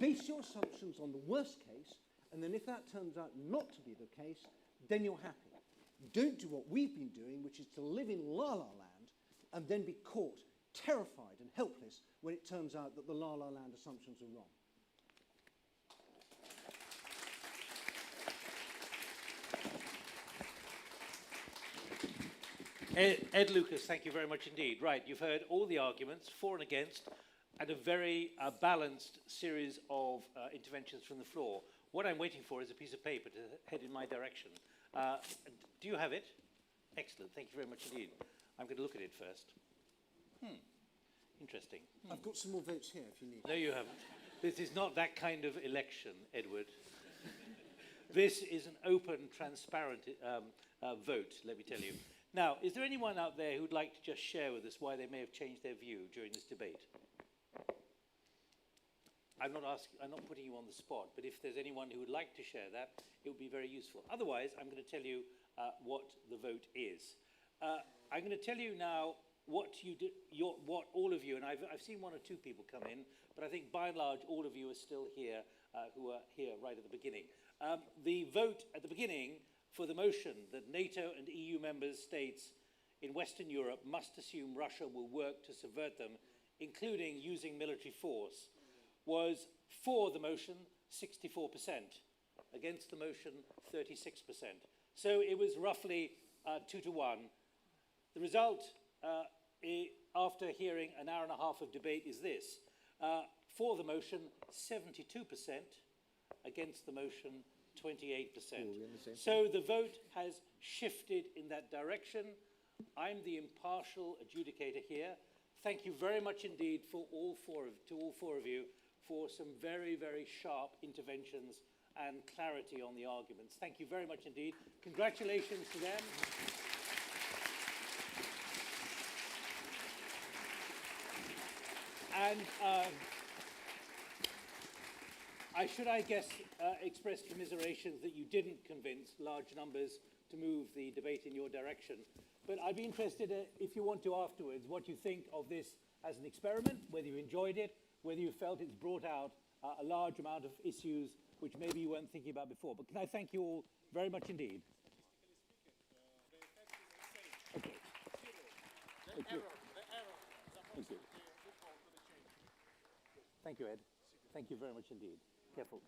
base your assumptions on the worst case, and then if that turns out not to be the case, then you're happy. Don't do what we've been doing, which is to live in la-la land and then be caught terrified and helpless when it turns out that the la-la land assumptions are wrong. Ed Lucas, thank you very much indeed. Right, you've heard all the arguments for and against, and a very balanced series of interventions from the floor. What I'm waiting for is a piece of paper to head in my direction. Do you have it? Excellent, thank you very much indeed. I'm going to look at it first. Interesting. I've got some more votes here if you need. No, you haven't. This is not that kind of election, Edward. This is an open, transparent vote, let me tell you. Now, is there anyone out there who'd like to just share with us why they may have changed their view during this debate? I'm not putting you on the spot, but if there's anyone who would like to share that, it would be very useful. Otherwise, I'm going to tell you what the vote is. I'm going to tell you now what all of you, and I've seen one or two people come in, but I think by and large all of you are still here who are here right at the beginning. The vote at the beginning for the motion that NATO and EU member states in Western Europe must assume Russia will work to subvert them, including using military force, was for the motion 64%, against the motion 36%. So it was roughly 2 to 1. The result, after hearing an hour and a half of debate, is this. For the motion, 72%, against the motion, 28%. So the vote has shifted in that direction. I'm the impartial adjudicator here. Thank you very much indeed to all four of you for some very, very sharp interventions and clarity on the arguments. Thank you very much indeed. Congratulations to them. And I guess, express commiserations that you didn't convince large numbers to move the debate in your direction. But I'd be interested, if you want to afterwards, what you think of this as an experiment, whether you enjoyed it, whether you felt it's brought out a large amount of issues which maybe you weren't thinking about before. But can I thank you all very much indeed? Okay. Thank you. Thank you. Thank you, Ed. Thank you very much indeed. Careful.